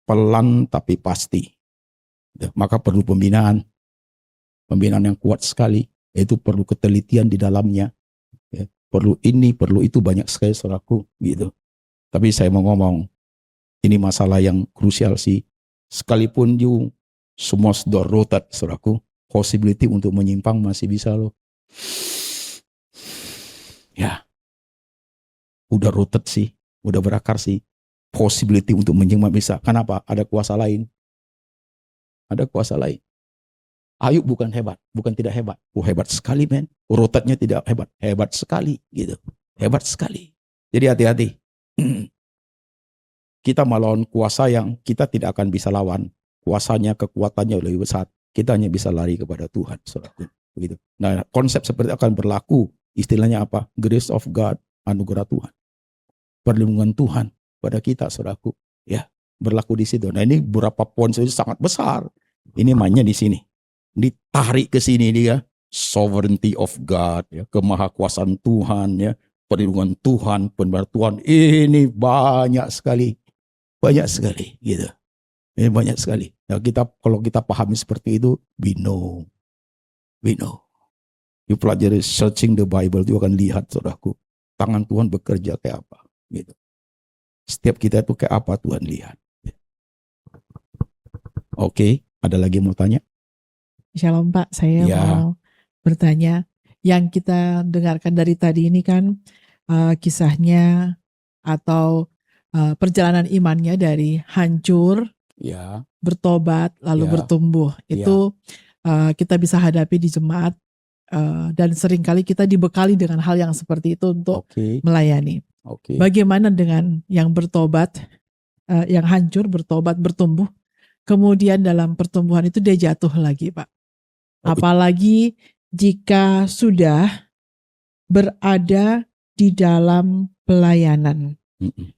Pelan tapi pasti. Maka perlu pembinaan. Pembinaan yang kuat sekali. Itu perlu ketelitian di dalamnya. Ya, perlu ini, perlu itu, banyak sekali saudaraku. Gitu. Tapi saya mau ngomong. Ini masalah yang krusial sih. Sekalipun you semua sudah rooted saudaraku. Possibility untuk menyimpang masih bisa loh. Ya. Udah rooted sih. Udah berakar sih. Possibility untuk menyimpang bisa. Kenapa? Ada kuasa lain. Ada kuasa lain. Ayub bukan hebat. Bukan tidak hebat. Hebat sekali men. Rootednya tidak hebat. Hebat sekali. Gitu. Hebat sekali. Jadi hati-hati. Kita melawan kuasa yang kita tidak akan bisa lawan. Kuasanya, kekuatannya lebih besar. Kita hanya bisa lari kepada Tuhan. Saudaraku. Begitu. Nah konsep seperti akan berlaku. Istilahnya apa? Grace of God. Anugerah Tuhan. Perlindungan Tuhan pada kita, saudaraku. Ya, berlaku di situ. Nah ini beberapa poin itu sangat besar. Ini mainnya di sini. Ditarik ke sini dia. Sovereignty of God. Ya, kemahakuasaan Tuhan. Ya, perlindungan Tuhan. Pembenaran Tuhan. Ini banyak sekali. Banyak sekali. Gitu. Ini banyak sekali. Ya, kalau kita pahami seperti itu, we know. You pelajari searching the Bible, you akan lihat saudaraku, tangan Tuhan bekerja kayak apa gitu. Setiap kita itu kayak apa Tuhan lihat. Oke, ada lagi yang mau tanya? Shalom Pak, saya mau bertanya. Yang kita dengarkan dari tadi ini kan kisahnya atau perjalanan imannya dari hancur, bertobat, lalu bertumbuh. Itu kita bisa hadapi di jemaat dan seringkali kita dibekali dengan hal yang seperti itu untuk melayani. Bagaimana dengan yang bertobat, yang hancur, bertobat, bertumbuh, kemudian dalam pertumbuhan itu dia jatuh lagi Pak. Apalagi jika sudah berada di dalam pelayanan.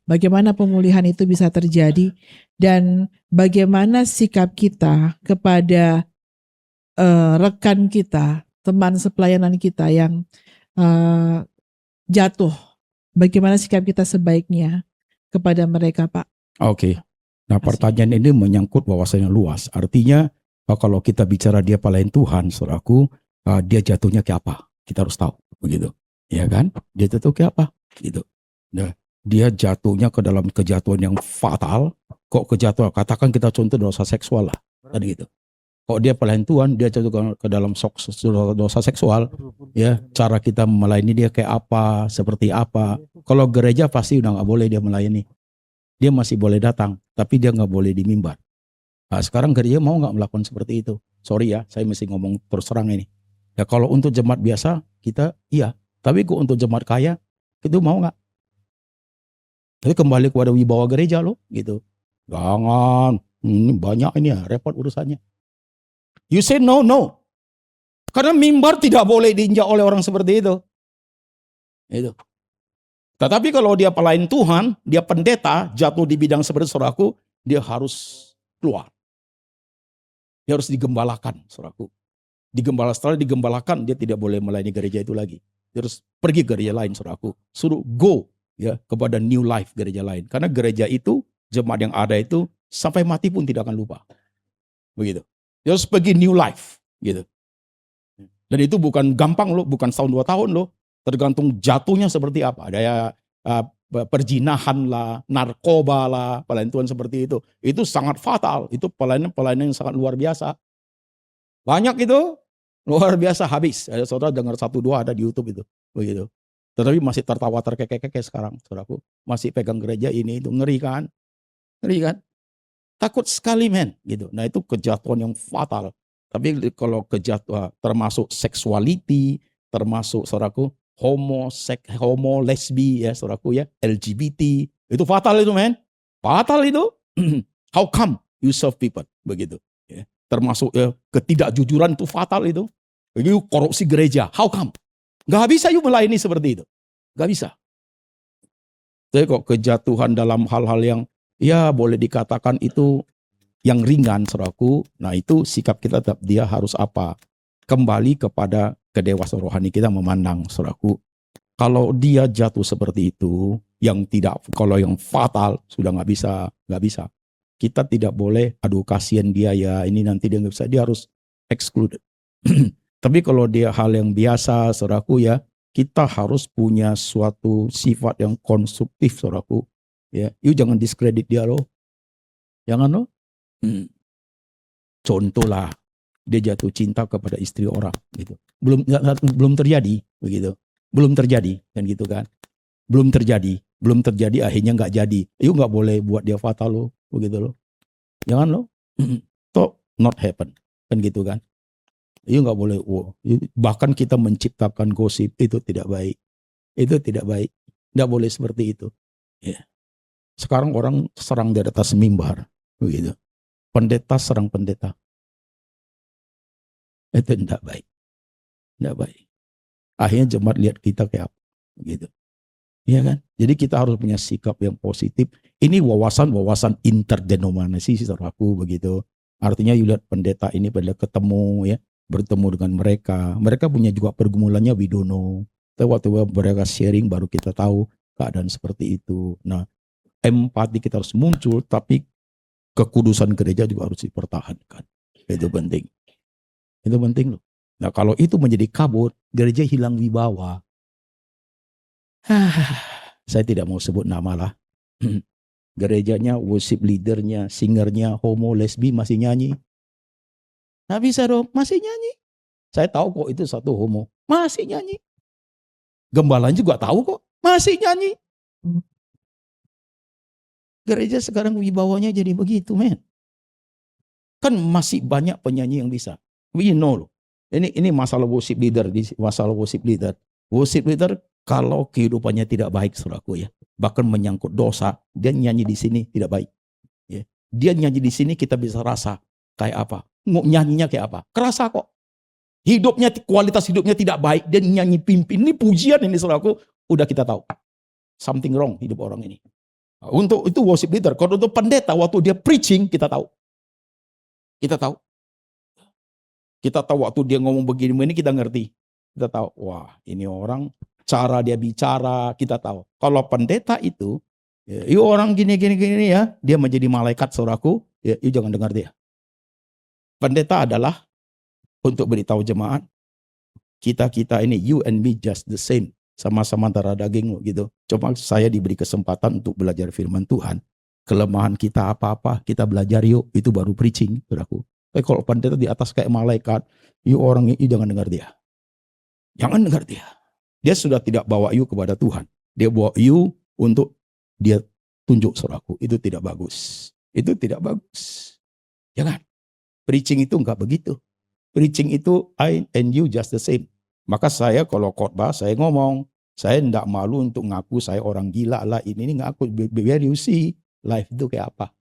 Bagaimana pemulihan itu bisa terjadi dan bagaimana sikap kita kepada rekan kita, teman sepelayanan kita yang jatuh. Bagaimana sikap kita sebaiknya kepada mereka Pak? Oke. Nah pertanyaan ini menyangkut wawasannya luas. Artinya kalau kita bicara dia pelayan Tuhan, saudaraku, dia jatuhnya kayak apa? Kita harus tahu, begitu, ya kan? Dia jatuh kayak apa? Gitu. Nah, dia jatuhnya ke dalam kejatuhan yang fatal. Kok kejatuhan? Katakan kita contoh dosa seksual lah, kan gitu. Kok dia pelayan Tuhan, dia jatuh ke dalam dosa seksual, ya. Cara kita melayani dia kayak apa? Seperti apa? Kalau gereja pasti udah nggak boleh dia melayani. Dia masih boleh datang, tapi dia nggak boleh di mimbar. Nah, sekarang gereja mau nggak melakukan seperti itu? Sorry ya, saya mesti ngomong terus terang ini. Ya kalau untuk jemaat biasa kita iya, tapi kok untuk jemaat kaya itu mau nggak? Jadi kembali kepada wibawa gereja loh, gitu. Jangan, ini banyak ini ya, repot urusannya. You say no, karena mimbar tidak boleh diinjak oleh orang seperti itu. Itu. Tetapi kalau dia pelayan Tuhan, dia pendeta, jatuh di bidang seperti saudaraku, dia harus keluar. Dia harus digembalakan, saudaraku. Setelah digembalakan, dia tidak boleh melayani gereja itu lagi. Dia harus pergi ke gereja lain, saudaraku. Suruh go ya kepada new life gereja lain. Karena gereja itu, jemaat yang ada itu, sampai mati pun tidak akan lupa. Begitu. Dia harus pergi new life, gitu. Dan itu bukan gampang loh, bukan setahun 2 tahun loh. Tergantung jatuhnya seperti apa. Ada perjinahan lah, narkoba lah, pelayanan Tuhan seperti itu. Itu sangat fatal. Itu pelayanan yang sangat luar biasa. Banyak itu, luar biasa habis. Saudara dengar 1-2 ada di YouTube itu. Begitu. Tetapi masih tertawa terkekek sekarang, saudaraku. Masih pegang gereja ini, itu ngeri kan? Ngeri kan? Takut sekali men. Gitu. Nah itu kejatuhan yang fatal. Tapi kalau kejatuhan termasuk seksuality, termasuk saudaraku, homo, lesbi ya saudaraku ya, LGBT, itu fatal itu men. Fatal itu. How come you serve people? Begitu. Ya. Termasuk ya, ketidakjujuran itu fatal itu. Begitu korupsi gereja. How come? Gak bisa you melayani seperti itu. Gak bisa. Jadi kok kejatuhan dalam hal-hal yang ya boleh dikatakan itu yang ringan saudaraku. Nah itu sikap kita tetap dia harus apa? Kembali kepada kedewasaan rohani kita memandang saudaraku. Kalau dia jatuh seperti itu, yang tidak, kalau yang fatal sudah nggak bisa. Kita tidak boleh, aduh kasihan dia ya, ini nanti dia nggak bisa, dia harus excluded. Tapi kalau dia hal yang biasa, saudaraku ya, kita harus punya suatu sifat yang konstruktif, saudaraku. Ya, you jangan diskredit dia loh, jangan loh. Contoh lah. Dia jatuh cinta kepada istri orang gitu. Belum terjadi begitu. Belum terjadi kan gitu kan. Belum terjadi akhirnya nggak jadi. Itu nggak boleh buat dia fatal loh begitu loh. Jangan loh. Talk not happen kan gitu kan. Itu nggak boleh. Bahkan kita menciptakan gosip itu tidak baik. Itu tidak baik. Nggak boleh seperti itu. Ya. Sekarang orang serang di atas mimbar begitu. Pendeta serang pendeta. Itu tidak baik. Tidak baik. Akhirnya jemaat lihat kita kayak apa. Gitu. Iya kan? Jadi kita harus punya sikap yang positif. Ini wawasan interdenominasi saudaraku begitu. Artinya you lihat pendeta ini pada ketemu ya. Bertemu dengan mereka. Mereka punya juga pergumulannya we don't know. Tapi waktu mereka sharing baru kita tahu keadaan seperti itu. Nah empati kita harus muncul. Tapi kekudusan gereja juga harus dipertahankan. Itu penting. Itu penting loh. Nah kalau itu menjadi kabut, gereja hilang wibawa. Saya tidak mau sebut nama lah. Gerejanya, worship leadernya, singernya, homo, lesbi masih nyanyi. Nggak bisa dong, masih nyanyi. Saya tahu kok itu satu homo, masih nyanyi. Gembalanya juga tahu kok, masih nyanyi. Gereja sekarang wibawanya jadi begitu, men. Kan masih banyak penyanyi yang bisa. We know loh. Ini masalah worship leader, Worship leader kalau kehidupannya tidak baik, saudaraku ya, bahkan menyangkut dosa, dia nyanyi di sini tidak baik. Ya. Dia nyanyi di sini kita bisa rasa kayak apa, nyanyinya kayak apa, kerasa kok. Hidupnya, kualitas hidupnya tidak baik, dia nyanyi pimpin, ini pujian ini saudaraku, udah kita tahu. Something wrong hidup orang ini. Untuk itu worship leader, kalau untuk pendeta waktu dia preaching kita tahu. Kita tahu. Kita tahu waktu dia ngomong begini kita ngerti. Kita tahu, wah ini orang cara dia bicara, kita tahu. Kalau pendeta itu, ya orang gini ya, dia menjadi malaikat saudaraku, ya jangan dengar dia. Pendeta adalah untuk beritahu jemaat, kita ini you and me just the same, sama-sama darah daging gitu. Cuma saya diberi kesempatan untuk belajar firman Tuhan. Kelemahan kita apa-apa, kita belajar yuk, itu baru preaching, saudaraku. Tapi kalau pendeta di atas kayak malaikat, you orang ini jangan dengar dia. Jangan dengar dia. Dia sudah tidak bawa you kepada Tuhan. Dia bawa you untuk dia tunjuk saudaraku. Itu tidak bagus. Itu tidak bagus. Jangan. Preaching itu enggak begitu. Preaching itu I and you just the same. Maka saya kalau khotbah saya ngomong, saya enggak malu untuk ngaku saya orang gila lah. Ini ngaku biar you see life itu kayak apa.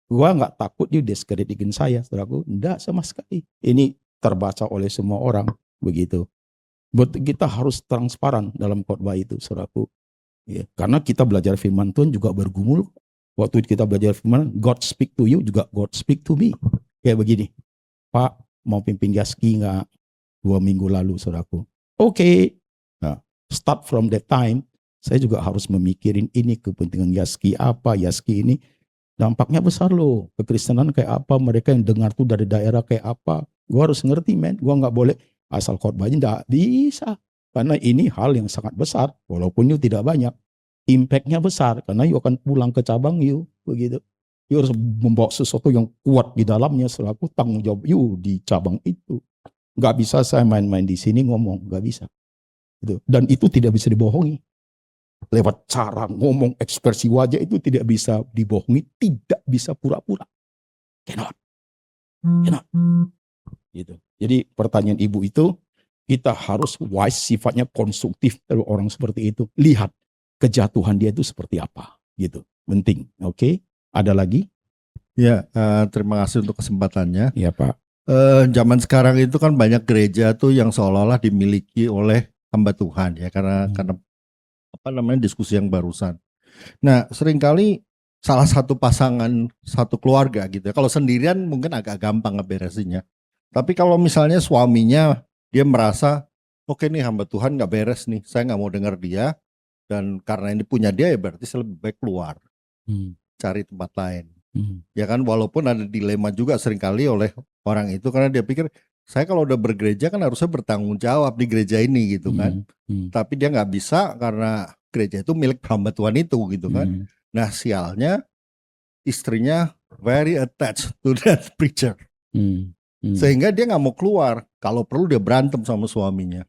Gua enggak takut you diskreditkan saya, saudaraku. Enggak sama sekali. Ini terbaca oleh semua orang begitu. Kita harus transparan dalam khotbah itu, saudaraku. Ya, karena kita belajar firman Tuhan juga bergumul. Waktu kita belajar firman, God speak to you juga God speak to me. Kayak begini, Pak mau pimpin Yaski nggak 2 minggu lalu, saudaraku? Oke. Nah, start from that time, saya juga harus memikirin ini kepentingan Yaski apa, Yaski ini dampaknya besar loh. Kekristenan kayak apa, mereka yang dengar tuh dari daerah kayak apa. Gua harus ngerti, men. Gua nggak boleh asal khotbahnya tidak bisa. Karena ini hal yang sangat besar. Walaupun you tidak banyak. Impactnya besar. Karena you akan pulang ke cabang you. Begitu. You harus membawa sesuatu yang kuat di dalamnya. Selaku tanggung jawab you di cabang itu. Gak bisa saya main-main di sini ngomong. Gak bisa. Gitu. Dan itu tidak bisa dibohongi. Lewat cara ngomong, ekspresi wajah itu tidak bisa dibohongi. Tidak bisa pura-pura. Cannot. Gitu. Jadi pertanyaan ibu itu, kita harus wise, sifatnya konstruktif dari orang seperti itu. Lihat kejatuhan dia itu seperti apa, gitu. Penting, oke? Ada lagi? Ya, terima kasih untuk kesempatannya. Ya Pak. Zaman sekarang itu kan banyak gereja tuh yang seolah-olah dimiliki oleh hamba Tuhan ya, karena apa namanya diskusi yang barusan. Nah, seringkali salah satu pasangan, satu keluarga gitu ya. Kalau sendirian mungkin agak gampang ngeberesinnya. Tapi kalau misalnya suaminya dia merasa oke nih hamba Tuhan gak beres nih, saya gak mau dengar dia, dan karena ini punya dia ya berarti saya lebih baik keluar, cari tempat lain. Ya kan, walaupun ada dilema juga seringkali oleh orang itu, karena dia pikir saya kalau udah bergereja kan harusnya bertanggung jawab di gereja ini gitu kan. Tapi dia gak bisa karena gereja itu milik hamba Tuhan itu gitu kan. Nah sialnya istrinya very attached to that preacher. Sehingga dia gak mau keluar. Kalau perlu dia berantem sama suaminya.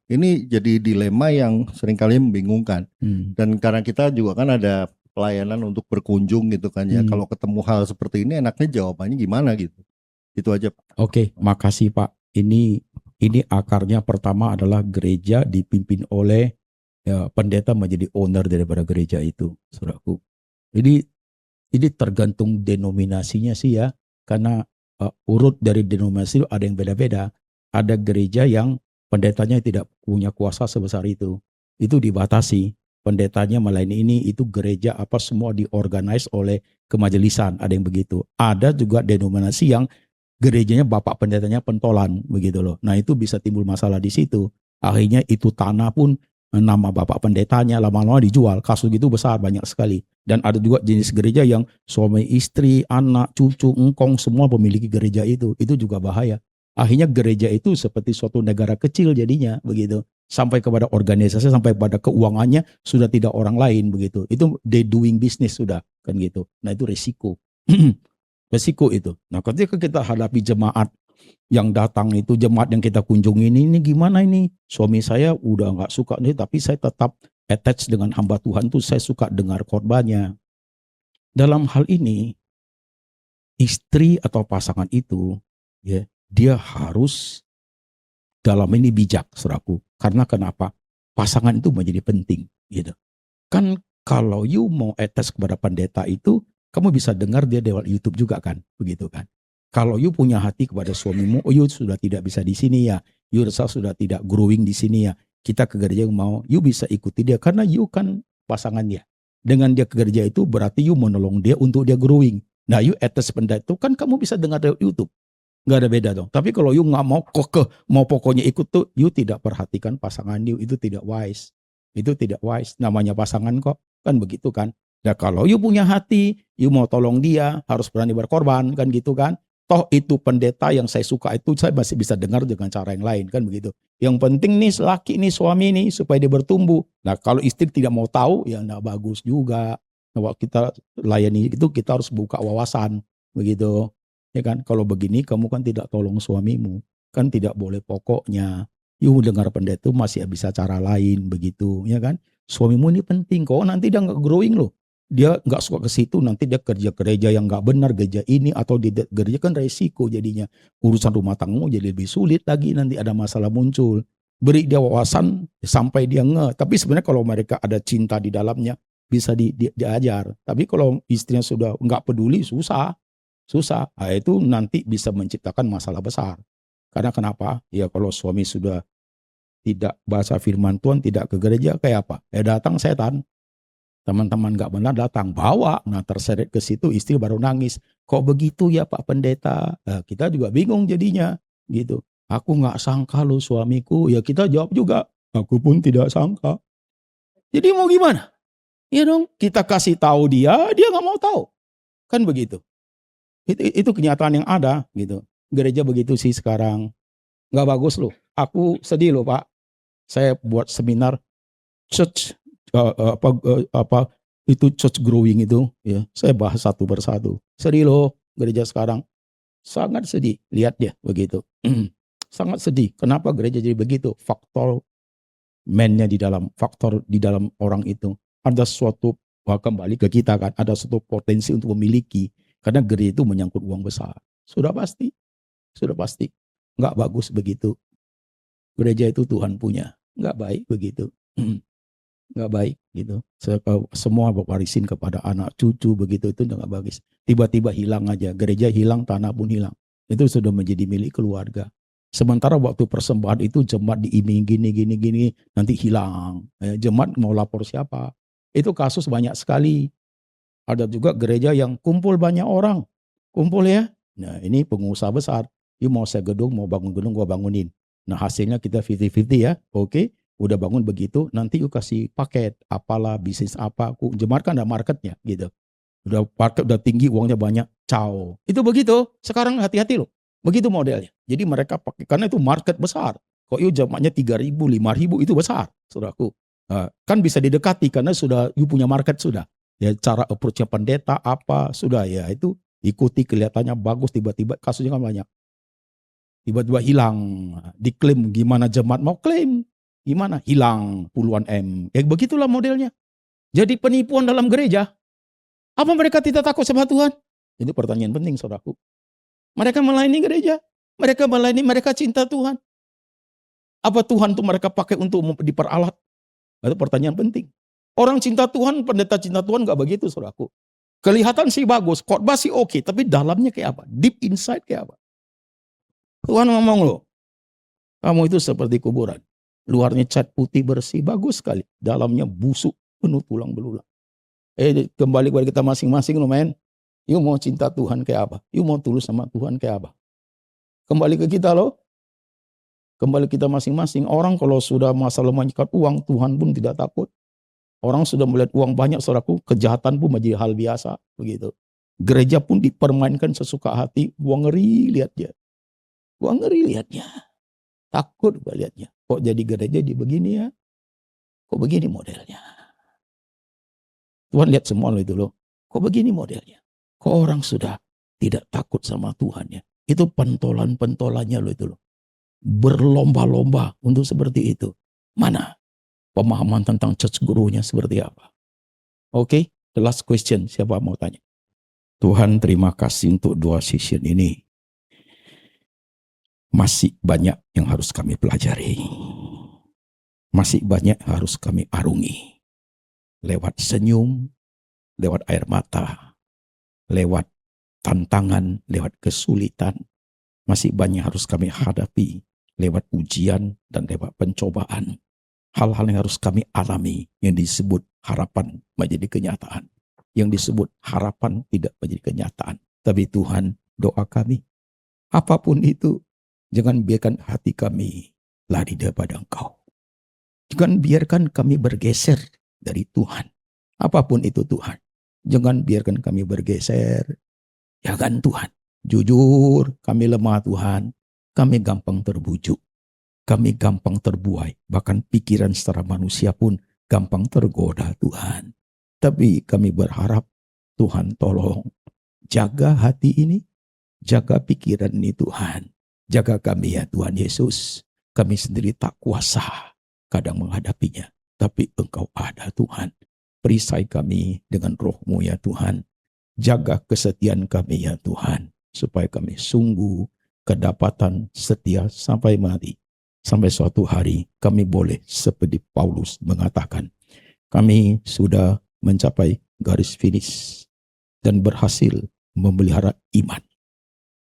Ini jadi dilema yang seringkali membingungkan. Dan karena kita juga kan ada pelayanan untuk berkunjung gitu kan ya. Kalau ketemu hal seperti ini enaknya jawabannya gimana gitu. Itu aja Pak. Oke, makasih Pak. Ini akarnya pertama adalah gereja dipimpin oleh pendeta menjadi owner daripada gereja itu, saudaraku. Jadi ini tergantung denominasinya sih ya. Karena urut dari denominasi ada yang beda-beda. Ada gereja yang pendetanya tidak punya kuasa sebesar itu. Itu dibatasi. Pendetanya melayani ini, itu gereja apa semua diorganize oleh kemajelisan. Ada yang begitu. Ada juga denominasi yang gerejanya bapak pendetanya pentolan. Begitu loh. Nah itu bisa timbul masalah di situ. Akhirnya itu tanah pun nama bapak pendetanya lama-lama dijual. Kasus gitu besar banyak sekali. Dan ada juga jenis gereja yang suami istri, anak, cucu, engkong semua memiliki gereja itu. Itu juga bahaya. Akhirnya gereja itu seperti suatu negara kecil jadinya begitu. Sampai kepada organisasi, sampai pada keuangannya sudah tidak orang lain begitu. Itu they doing business sudah kan gitu. Nah itu resiko. Resiko itu. Nah ketika kita hadapi jemaat yang datang itu, jemaat yang kita kunjungi ini gimana ini? Suami saya udah nggak suka nih, tapi saya tetap attach dengan hamba Tuhan tuh, saya suka dengar khotbahnya. Dalam hal ini, istri atau pasangan itu, ya, dia harus dalam ini bijak, saudaraku. Karena kenapa? Pasangan itu menjadi penting, gitu. Kan kalau you mau attach kepada pendeta itu, kamu bisa dengar dia lewat YouTube juga kan, begitu kan? Kalau you punya hati kepada suamimu, oh you sudah tidak bisa di sini ya, you rasa sudah tidak growing di sini ya, kita ke gereja yang mau, you bisa ikuti dia karena you kan pasangan dia. Dengan dia ke gereja itu berarti you menolong dia untuk dia growing. Nah you attach pendeta itu kan kamu bisa dengar dari YouTube. Nggak ada beda dong. Tapi kalau you nggak mau mau pokoknya ikut tuh, you tidak perhatikan pasangan you, itu tidak wise. Itu tidak wise. Namanya pasangan kok, kan begitu kan. Ya kalau you punya hati, you mau tolong dia, harus berani berkorban, kan gitu kan. Toh itu pendeta yang saya suka itu saya masih bisa dengar dengan cara yang lain, kan begitu. Yang penting nih laki nih, suami nih supaya dia bertumbuh. Nah kalau istri tidak mau tahu, ya nggak bagus juga. Nah, waktu kita layani itu kita harus buka wawasan, begitu. Ya kan, kalau begini kamu kan tidak tolong suamimu, kan tidak boleh pokoknya. You dengar pendeta itu masih bisa cara lain begitu, ya kan. Suamimu ini penting, kok nanti dia nggak growing loh. Dia nggak suka ke situ, nanti dia kerja gereja yang nggak benar, gereja ini atau di gereja kan resiko jadinya. Urusan rumah tanggamu jadi lebih sulit lagi, nanti ada masalah muncul. Beri dia wawasan sampai dia Tapi sebenarnya kalau mereka ada cinta di dalamnya bisa diajar. Tapi kalau istrinya sudah nggak peduli, susah. Nah, itu nanti bisa menciptakan masalah besar. Karena kenapa? Ya kalau suami sudah tidak baca firman Tuhan, tidak ke gereja, kayak apa? Ya datang setan. Teman-teman gak benar datang, bawa. Nah terseret ke situ, istri baru nangis. Kok begitu ya Pak Pendeta? Nah, kita juga bingung jadinya. Gitu. Aku gak sangka lo suamiku. Ya kita jawab juga, aku pun tidak sangka. Jadi mau gimana? Ya dong, kita kasih tahu dia gak mau tahu. Kan begitu. Itu kenyataan yang ada gitu. Gereja begitu sih sekarang. Nggak bagus loh. Aku sedih loh Pak. Saya buat seminar church itu church growing itu ya. Saya bahas satu persatu. Sedih loh gereja sekarang. Sangat sedih. Lihat dia begitu. Sangat sedih. Kenapa gereja jadi begitu? Faktor man-nya faktor di dalam orang itu. Ada suatu, kembali ke kita kan, ada suatu potensi untuk memiliki. Karena gereja itu menyangkut uang besar. Sudah pasti. Nggak bagus begitu. Gereja itu Tuhan punya. Nggak baik begitu. Nggak baik gitu. Semua warisin kepada anak cucu begitu, itu nggak bagus. Tiba-tiba hilang aja. Gereja hilang, tanah pun hilang. Itu sudah menjadi milik keluarga. Sementara waktu persembahan itu jemaat diiming gini, nanti hilang. Jemaat mau lapor siapa? Itu kasus banyak sekali. Ada juga gereja yang kumpul banyak orang. Kumpul ya. Nah ini pengusaha besar. You mau saya gedung, mau bangun gedung, gua bangunin. Nah hasilnya kita 50-50 ya. Oke. Udah bangun begitu. Nanti you kasih paket. Apalah, bisnis apa. Jemaat kan ada marketnya gitu. Udah market udah tinggi, uangnya banyak. Ciao. Itu begitu. Sekarang hati-hati loh. Begitu modelnya. Jadi mereka pakai. Karena itu market besar. Kok you jemaatnya 3.000, 5.000 itu besar. Saudaraku. Kan bisa didekati karena sudah you punya market sudah. Ya cara approach-nya pendeta apa sudah ya itu ikuti, kelihatannya bagus, tiba-tiba kasusnya kan banyak. Tiba-tiba hilang, diklaim, gimana jemaat mau klaim? Gimana? Hilang puluhan M. Ya begitulah modelnya. Jadi penipuan dalam gereja. Apa mereka tidak takut sama Tuhan? Itu pertanyaan penting saudaraku. Mereka melayani gereja. Mereka cinta Tuhan. Apa Tuhan tuh mereka pakai untuk diperalat? Itu pertanyaan penting. Orang cinta Tuhan, pendeta cinta Tuhan gak begitu saudaraku. Kelihatan sih bagus, khotbah sih oke, tapi dalamnya kayak apa? Deep inside kayak apa? Tuhan ngomong loh, kamu itu seperti kuburan. Luarnya cat putih bersih, bagus sekali. Dalamnya busuk, penuh tulang belulang. Kembali kepada kita masing-masing loh men. You mau cinta Tuhan kayak apa? You mau tulus sama Tuhan kayak apa? Kembali ke kita loh. Kembali kita masing-masing. Orang kalau sudah masalah menyikat uang, Tuhan pun tidak takut. Orang sudah melihat uang banyak saudaraku, kejahatan pun menjadi hal biasa begitu. Gereja pun dipermainkan sesuka hati, uang ngeri lihat dia. Gua ngeri lihatnya. Takut gua lihatnya. Kok jadi gereja di begini ya? Kok begini modelnya? Tuhan lihat semua lo itu loh. Kok begini modelnya? Kok orang sudah tidak takut sama Tuhan ya? Itu pentolan-pentolannya lo itu loh. Berlomba-lomba untuk seperti itu. Mana pemahaman tentang church gurunya seperti apa? Oke, the last question. Siapa mau tanya? Tuhan terima kasih untuk 2 session ini. Masih banyak yang harus kami pelajari. Masih banyak yang harus kami arungi. Lewat senyum, lewat air mata, lewat tantangan, lewat kesulitan. Masih banyak harus kami hadapi lewat ujian dan lewat pencobaan. Hal-hal yang harus kami alami yang disebut harapan menjadi kenyataan. Yang disebut harapan tidak menjadi kenyataan. Tapi Tuhan, doa kami, apapun itu, jangan biarkan hati kami lari daripada Engkau. Jangan biarkan kami bergeser dari Tuhan. Apapun itu Tuhan. Jangan biarkan kami bergeser. Jangan Tuhan. Jujur, kami lemah Tuhan. Kami gampang terbujuk. Kami gampang terbuai. Bahkan pikiran secara manusia pun gampang tergoda Tuhan. Tapi kami berharap Tuhan tolong jaga hati ini. Jaga pikiran ini Tuhan. Jaga kami ya Tuhan Yesus. Kami sendiri tak kuasa kadang menghadapinya. Tapi Engkau ada Tuhan. Perisai kami dengan roh-Mu ya Tuhan. Jaga kesetiaan kami ya Tuhan. Supaya kami sungguh kedapatan setia sampai mati. Sampai suatu hari kami boleh seperti Paulus mengatakan. Kami sudah mencapai garis finish. Dan berhasil memelihara iman.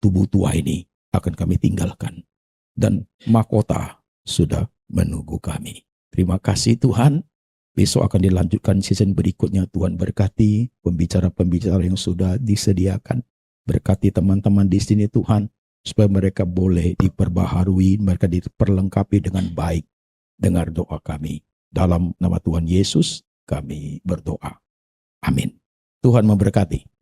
Tubuh tua ini akan kami tinggalkan. Dan mahkota sudah menunggu kami. Terima kasih Tuhan. Besok akan dilanjutkan season berikutnya. Tuhan berkati pembicara-pembicara yang sudah disediakan. Berkati teman-teman di sini Tuhan. Supaya mereka boleh diperbaharui. Mereka diperlengkapi dengan baik. Dengar doa kami. Dalam nama Tuhan Yesus kami berdoa. Amin. Tuhan memberkati.